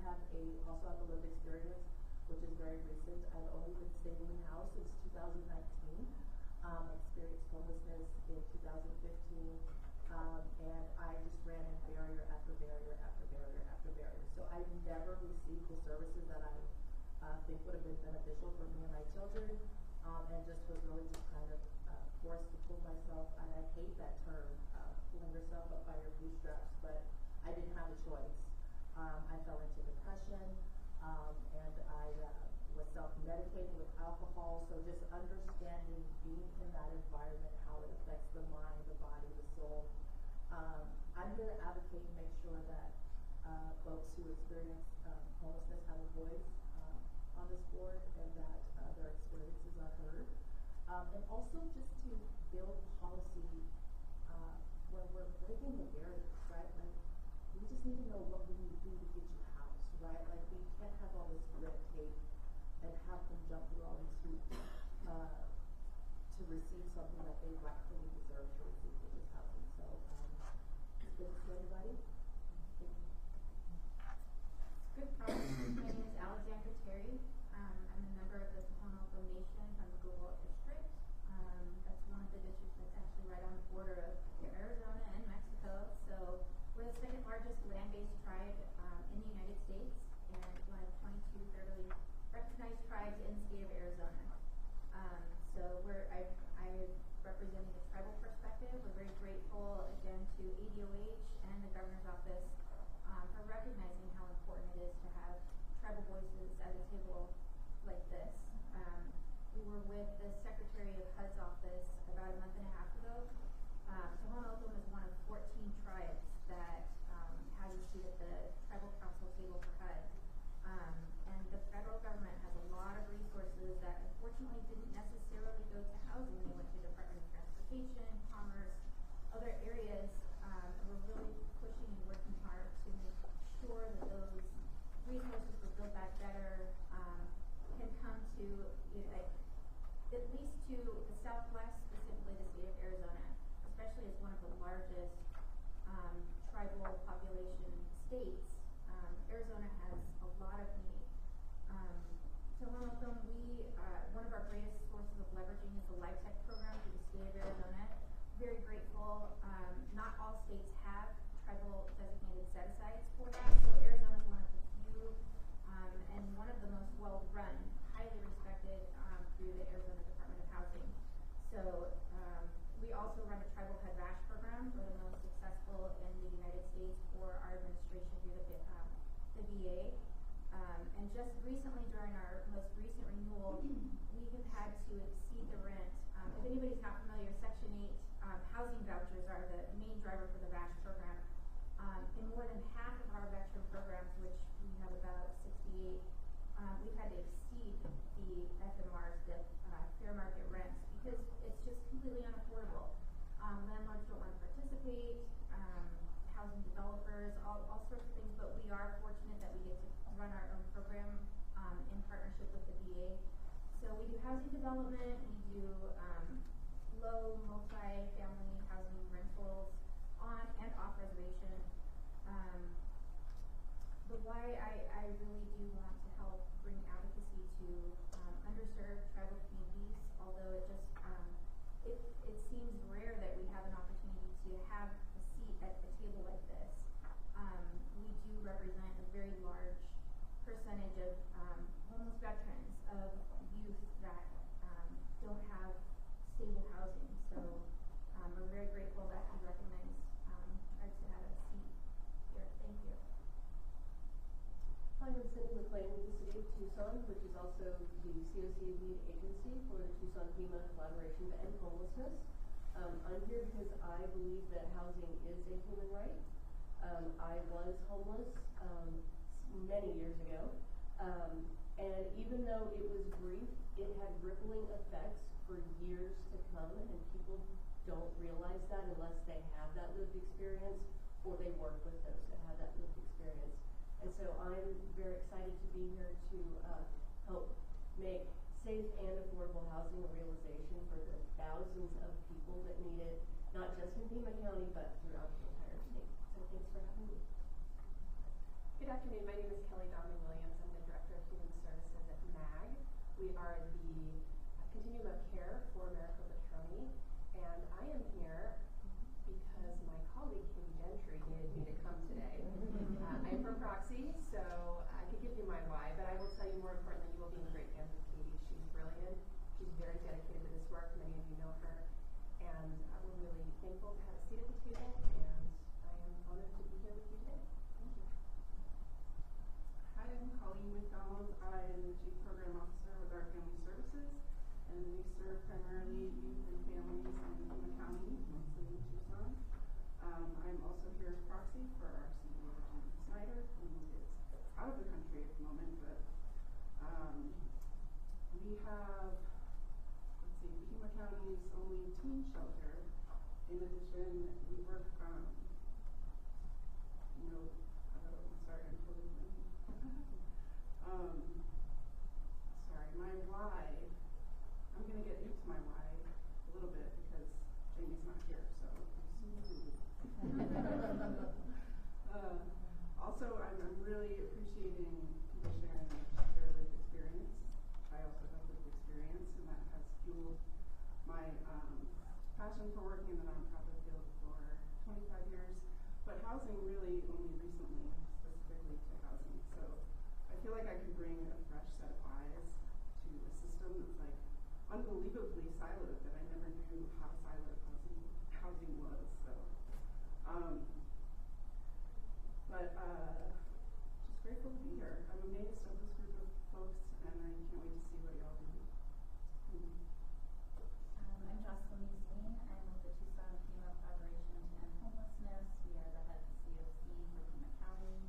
S23: also have a lived experience, which is very recent. I've only been staying in the house since 2019. Experienced homelessness in 2015, and I just ran in barrier after barrier after barrier after barrier. So I've never received the services that I think would have been beneficial for me and my children, and just was really just kind of forced to pull myself, and I hate that term, pulling yourself up by your bootstraps, but I didn't have a choice. I fell into depression, and I was self-medicating with alcohol, so just understanding being in that environment, how it affects the mind, the body, the soul. I'm here to advocate and make sure that folks who experience homelessness have a voice on this board, and that their experiences are heard. And also just to build policy where we're breaking the barriers, right? Like, we just need to know what we need to do to get you housed, right? Like, we can't have all this red tape and have them jump through all these hoops to receive something that they rightfully deserve to receive, which is housing. So, it's good to see everybody. Thank you.
S24: Good problem. My name is Alexandra Terry.
S13: largest land-based tribe in the United States and one of 22 federally recognized tribes in the state of Arizona. So I'm representing the tribal perspective. We're very grateful again to ADOH and the governor's office for recognizing how important it is to have tribal voices at a table like this. We were with the Secretary of HUD's office about a month and a half ago. Tohono O'odham is one of 14 tribes that has a seat at the tribal council table for HUD. And the federal government has a lot of resources that unfortunately didn't necessarily go to housing. They went to Department of Transportation, Commerce, other areas. And we're really pushing and working hard to make sure that those resources for Build Back Better can come to, at least to the Southwest, specifically the state of Arizona, especially as one of the largest tribal population states. Arizona has a lot of need. Tohono O'odham, one of our greatest sources of leveraging is the Life Tech program through the state of Arizona. Very grateful. Not all states have tribal designated set-asides for that, so Arizona is one of the few and one of the most well-run, highly respected through the Arizona Department of Housing. So we also run a tribal head rash program. We're the most successful in the United States for our administration through the VA. And just recently, during our most recent renewal, we have had to exceed the rent. If anybody's not familiar, Section 8 housing vouchers are the main driver for the VASH program. In more than half of our veteran programs, which we have about 68, we've had to exceed the FMRs, the fair market rents, because it's just completely unaffordable. Landlords don't want to participate, housing developers, all sorts of things, but we are fortunate that we get to run our own program in partnership with the VA. So we do housing development, we do low multi-family housing rentals on and off reservation. But why I really do want to help bring advocacy to underserved tribal communities, although it just it seems rare that we have an opportunity to have a seat at a table like this. We do represent a very large percentage of homeless veterans, of youth that don't have stable housing. So we're very grateful that you recognize us to have a seat here. Thank you.
S7: Hi, I'm Cindy McLean with the City of Tucson, which is also the COC lead agency for the Tucson FEMA Collaboration to End Homelessness. I'm here because I believe that housing is a human right. I was homeless many years ago, and even though it was brief, it had rippling effects for years to come, and people don't realize that unless they have that lived experience or they work with those that have that lived experience. And so I'm very excited to be here to help make safe and affordable housing a realization for the thousands of people that need it, not just in Pima County, but throughout the entire state. So thanks for having me.
S15: Good afternoon. My name is Kelly Donnelly Williams. I'm the Director of Human Services at MAG. We are the Continuum of Care for Maricopa County, and I am here because my colleague Katie Gentry needed me to come today. I'm her proxy, so I could give you my why, but I will tell you more importantly, you will be in great hands with Katie. She's brilliant. She's very dedicated to this work. Many of you know her, and we're really thankful to have a seat at the table, and I am honored to be here with you today. Thank you.
S8: Hi, I'm Colleen McDonald. I am the Chief Program Officer with our Family Services, and we serve primarily youth and families in Pima County, mostly in Tucson. I'm also here as proxy for our CEO, Jim Snyder, who is out of the country at the moment, but we have, let's see, Pima County's only teen shelter. In addition, we work, sorry, I'm totally sorry, my why, I'm going to get into my why a little bit because Jamie's not here, so also, I'm really appreciating people sharing their lived experience. I also have lived experience, and that has fueled my passion for working in the nonprofit field for 25 years. But housing really only recently, specifically to housing. So I feel like I can bring a fresh set of eyes to a system that's like unbelievably siloed, that I never knew how siloed housing was. So, just grateful to be here. I'm amazed at this group of folks, and I can't wait to see what y'all do.
S10: I'm Jocelyn Mussolini. I'm with the Tucson Female Collaboration to End Homelessness. We are the head of the COC for Pima County.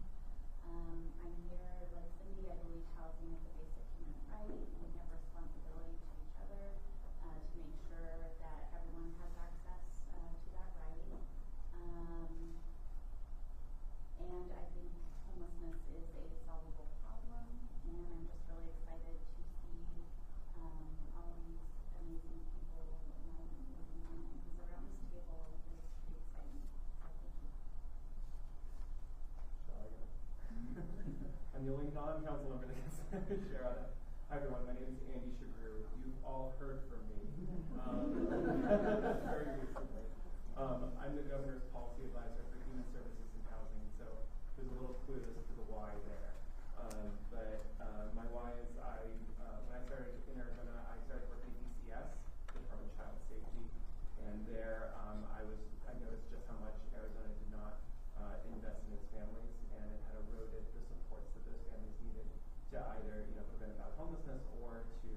S10: I'm here, like Cindy, I believe housing is a basic human right. We have responsibility to each other to make sure that everyone has access to that right. And I think homelessness is a solvable problem, and I'm just really excited to see all of these amazing people who's around this table. It's pretty exciting. So thank you.
S12: I'm the only non-council member that gets to share on it. Hi everyone, my name is Andy Shagru. You've all heard from me very recently. I'm the governor's policy advisor for human services and housing, so there's a little clue as to the why there. My why is when I started in Arizona, I started working at DCS, Department of Child Safety, and there I noticed just how much Arizona did not invest in its families, and it had eroded the supports that those families needed to either prevent about homelessness or to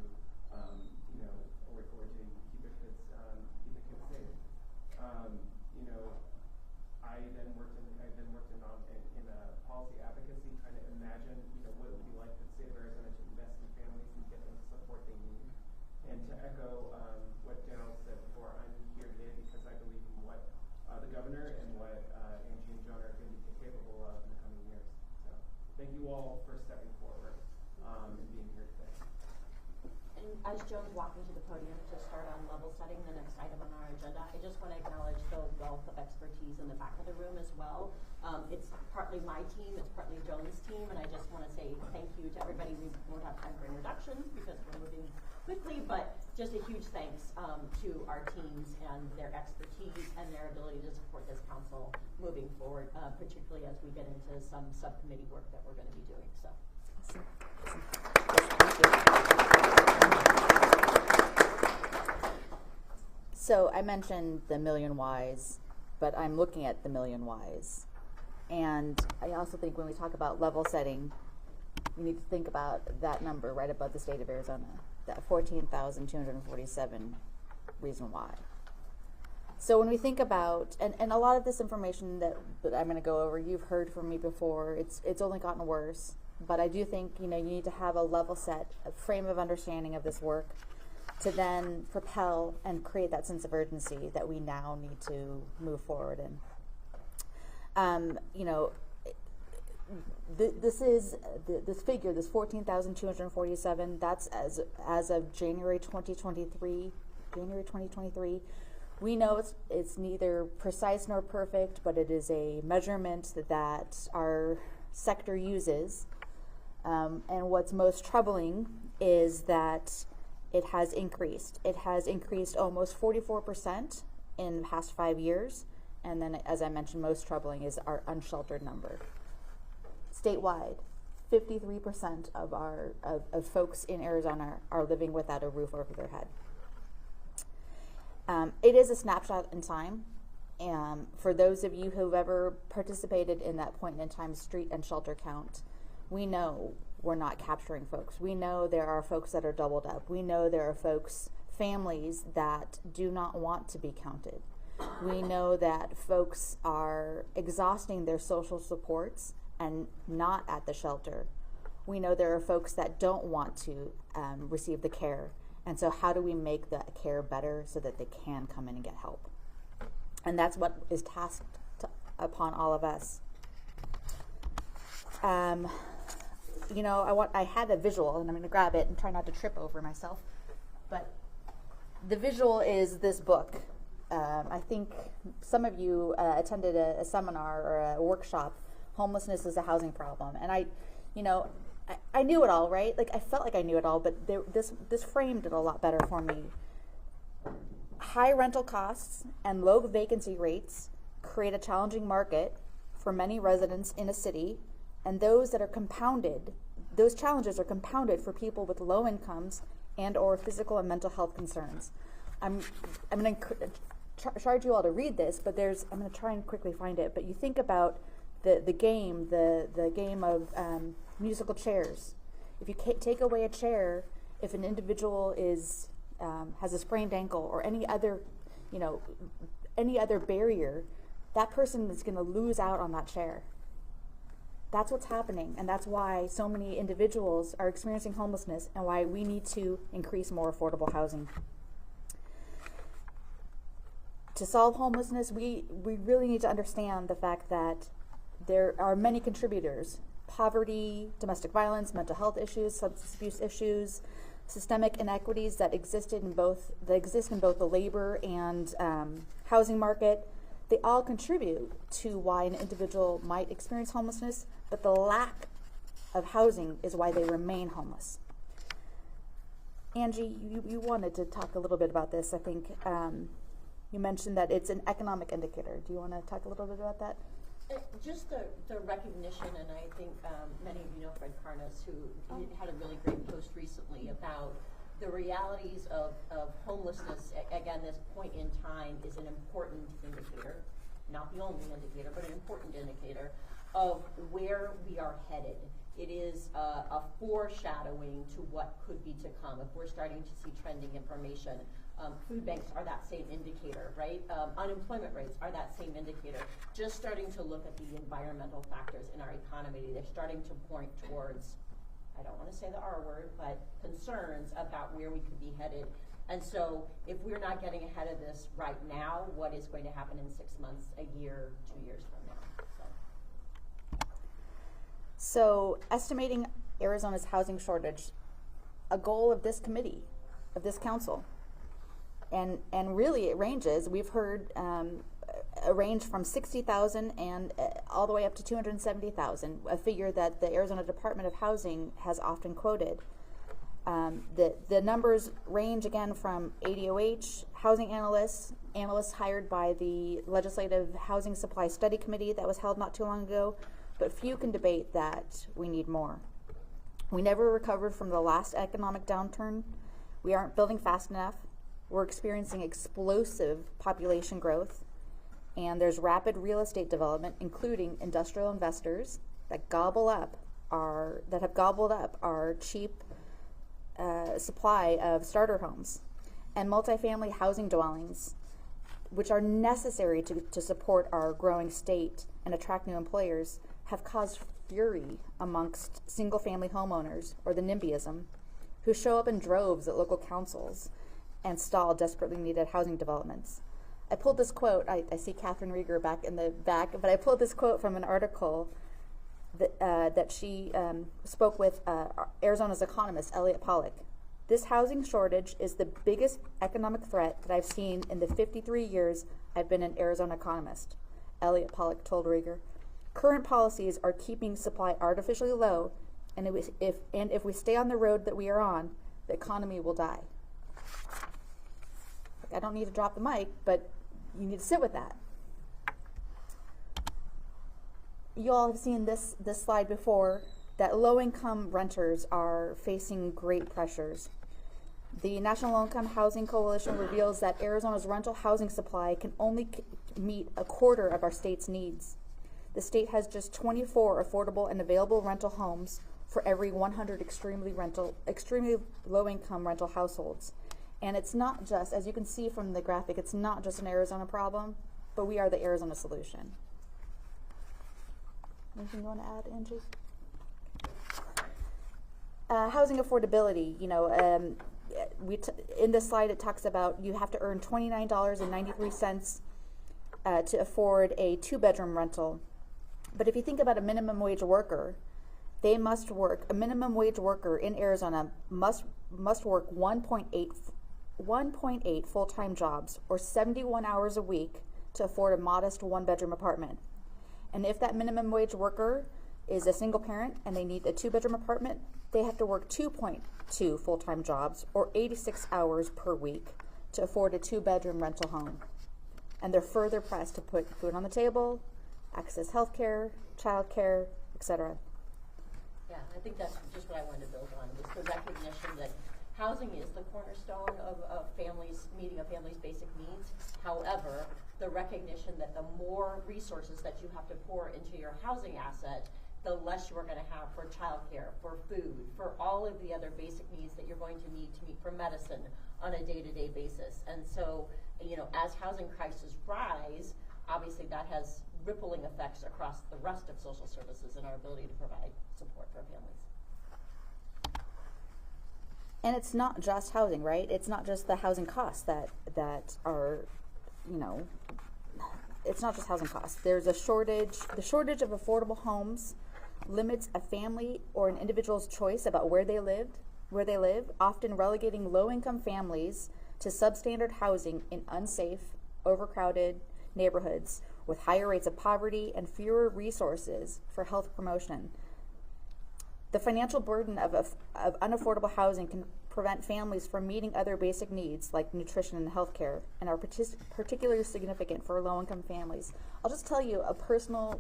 S12: or to keep the kids safe. I then worked in policy advocacy, trying to imagine what it would be like for the state of Arizona to invest in families and get them the support they need. And to echo what Daryl said before, I'm here today because I believe in what the governor and what Angie and John are going to be capable of in the coming years. So thank you all for stepping forward and being here today.
S14: And as Joan's walking to the podium to start on level setting, the next item on our agenda, I just want to acknowledge the wealth of expertise in the back of the room as well. It's partly my team, it's partly Joan's team, and I just want to say thank you to everybody. We won't have time for introductions because we're moving quickly, but just a huge thanks to our teams and their expertise and their ability to support this council moving forward, particularly as we get into some subcommittee work that we're going to be doing. So.
S24: So I mentioned the million whys, but I'm looking at the million whys. And I also think when we talk about level setting, we need to think about that number right above the state of Arizona, that 14,247 reason why. So when we think about, and a lot of this information that I'm going to go over, you've heard from me before, it's only gotten worse. But I do think, you need to have a level set, a frame of understanding of this work to then propel and create that sense of urgency that we now need to move forward in. This figure, this 14,247, that's as of January 2023. We know it's neither precise nor perfect, but it is a measurement that our sector uses. And what's most troubling is that it has increased. It has increased almost 44% in the past 5 years. And then, as I mentioned, most troubling is our unsheltered number. Statewide, 53% of folks in Arizona are living without a roof over their head. It is a snapshot in time. For those of you who've ever participated in that point in time street and shelter count, we know we're not capturing folks. We know there are folks that are doubled up. We know there are families that do not want to be counted. We know that folks are exhausting their social supports and not at the shelter. We know there are folks that don't want to receive the care. And so how do we make the care better so that they can come in and get help? And that's what is tasked upon all of us. I had a visual, and I'm going to grab it and try not to trip over myself. But the visual is this book. I think some of you attended a seminar or a workshop, Homelessness is a Housing Problem. And I knew it all, right? Like I felt like I knew it all, but this framed it a lot better for me. High rental costs and low vacancy rates create a challenging market for many residents in a city, and those challenges are compounded for people with low incomes and or physical and mental health concerns. I'm going to charge you all to read this, but I'm going to try and quickly find it. But you think about the game of musical chairs. If you take away a chair, if an individual has a sprained ankle or any other barrier, that person is going to lose out on that chair. That's what's happening, and that's why so many individuals are experiencing homelessness and why we need to increase more affordable housing. To solve homelessness, we really need to understand the fact that there are many contributors: poverty, domestic violence, mental health issues, substance abuse issues, systemic inequities that exist in both the labor and housing market. They all contribute to why an individual might experience homelessness, but the lack of housing is why they remain homeless. Angie, you wanted to talk a little bit about this. I think you mentioned that it's an economic indicator. Do you want to talk a little bit about that?
S14: Just the recognition, and I think many of you know Fred Carnes, who had a really great post recently about the realities of homelessness. Again, this point in time is an important indicator, not the only indicator, but an important indicator of where we are headed. It is a foreshadowing to what could be to come. If we're starting to see trending information, food banks are that same indicator, right? Unemployment rates are that same indicator. Just starting to look at the environmental factors in our economy, they're starting to point towards, I don't want to say the R word, but concerns about where we could be headed. And so if we're not getting ahead of this right now, what is going to happen in 6 months, a year, 2 years from now?
S24: So estimating Arizona's housing shortage, a goal of this committee, of this council, and really it ranges. We've heard a range from 60,000 and all the way up to 270,000, a figure that the Arizona Department of Housing has often quoted. The numbers range again from ADOH, housing analysts hired by the Legislative Housing Supply Study Committee that was held not too long ago, but few can debate that we need more. We never recovered from the last economic downturn. We aren't building fast enough. We're experiencing explosive population growth, and there's rapid real estate development, including industrial investors that have gobbled up our cheap supply of starter homes and multifamily housing dwellings, which are necessary to support our growing state and attract new employers, have caused fury amongst single-family homeowners, or the NIMBYism, who show up in droves at local councils and stall desperately needed housing developments. I pulled this quote, I see Catherine Rieger back in the back, but I pulled this quote from an article that she spoke with Arizona's economist, Elliot Pollack. This housing shortage is the biggest economic threat that I've seen in the 53 years I've been an Arizona economist, Elliot Pollack told Rieger. Current policies are keeping supply artificially low, and if we stay on the road that we are on, the economy will die. I don't need to drop the mic, but you need to sit with that. You all have seen this slide before, that low-income renters are facing great pressures. The National Low-Income Housing Coalition reveals that Arizona's rental housing supply can only meet a quarter of our state's needs. The state has just 24 affordable and available rental homes for every 100 extremely low-income rental households. And it's not just, as you can see from the graphic, it's not just an Arizona problem, but we are the Arizona solution. Anything you want to add, Angie? Housing affordability, in this slide it talks about you have to earn $29.93 to afford a 2-bedroom rental. But if you think about a minimum wage worker, a minimum wage worker in Arizona must work 1.8 full-time jobs, or 71 hours a week, to afford a modest 1-bedroom apartment. And if that minimum wage worker is a single parent and they need a 2-bedroom apartment, they have to work 2.2 full-time jobs, or 86 hours per week, to afford a 2-bedroom rental home. And they're further pressed to put food on the table, access healthcare, childcare, etc.
S14: Yeah, I think that's just what I wanted to build on, was the recognition that housing is the cornerstone of families, meeting a family's basic needs. However, the recognition that the more resources that you have to pour into your housing asset, the less you are going to have for childcare, for food, for all of the other basic needs that you're going to need for medicine on a day-to-day basis. And so, you know, as housing crises rise, obviously that has rippling effects across the rest of social services and our ability to provide support for families.
S24: And it's not just housing, right? It's not just the housing costs that are, you know, it's not just housing costs. There's a shortage. The shortage of affordable homes limits a family or an individual's choice about where they live, often relegating low-income families to substandard housing in unsafe, overcrowded neighborhoods with higher rates of poverty and fewer resources for health promotion. The financial burden of unaffordable housing can prevent families from meeting other basic needs like nutrition and healthcare, and are particularly significant for low-income families. I'll just tell you a personal,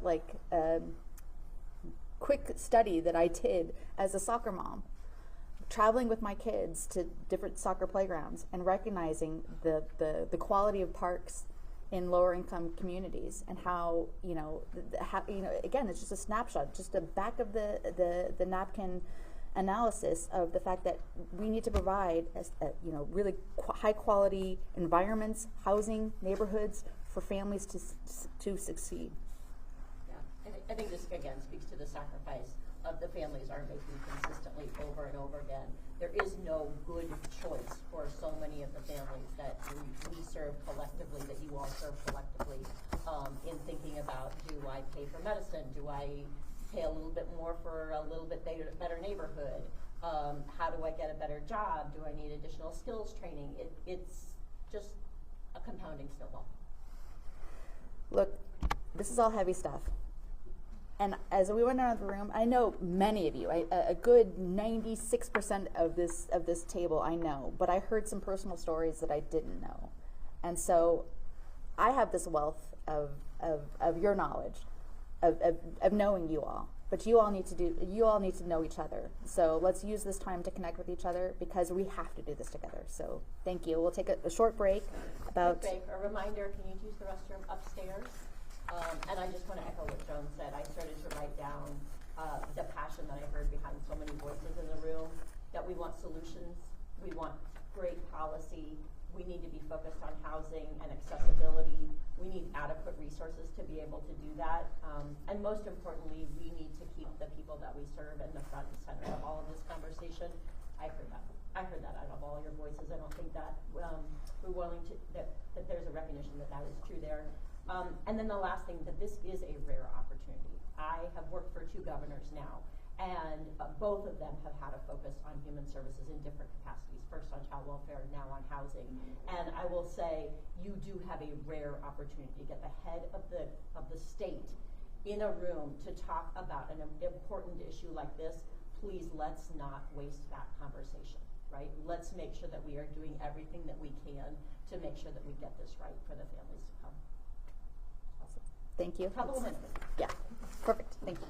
S24: quick study that I did as a soccer mom, traveling with my kids to different soccer playgrounds and recognizing the quality of parks in lower income communities, and how, again, it's just a snapshot, just a back of the napkin analysis of the fact that we need to provide really high quality environments, housing, neighborhoods for families to succeed.
S14: Yeah, I think this again speaks to the sacrifice of the families are making consistently over and over again. There is no good choice for so many of the families that we serve collectively, that you all serve collectively, in thinking about, do I pay for medicine? Do I pay a little bit more for a little bit better neighborhood? How do I get a better job? Do I need additional skills training? It's just a compounding snowball.
S24: Look, this is all heavy stuff. And as we went around the room, I know many of you, a good 96% of this table I know, but I heard some personal stories that I didn't know. And so I have this wealth of your knowledge, of knowing you all. But you all need to know each other. So let's use this time to connect with each other, because we have to do this together. So thank you. We'll take a short break.
S14: A reminder, can you use the restroom upstairs? And I just want to echo what Joan said. I started to write down the passion that I heard behind so many voices in the room, that we want solutions, we want great policy, we need to be focused on housing and accessibility, we need adequate resources to be able to do that, and most importantly, we need to keep the people that we serve in the front and center of all of this conversation. I heard that out of all your voices. I don't think that we're willing to, that there's a recognition that is true there. And then the last thing, that this is a rare opportunity. I have worked for 2 governors now, and both of them have had a focus on human services in different capacities, first on child welfare, now on housing. And I will say, you do have a rare opportunity to get the head of the state in a room to talk about an important issue like this. Please, let's not waste that conversation, right? Let's make sure that we are doing everything that we can to make sure that we get this right for the families to come.
S24: Thank you.
S14: Couple of minutes.
S24: Yeah, perfect. Thank you.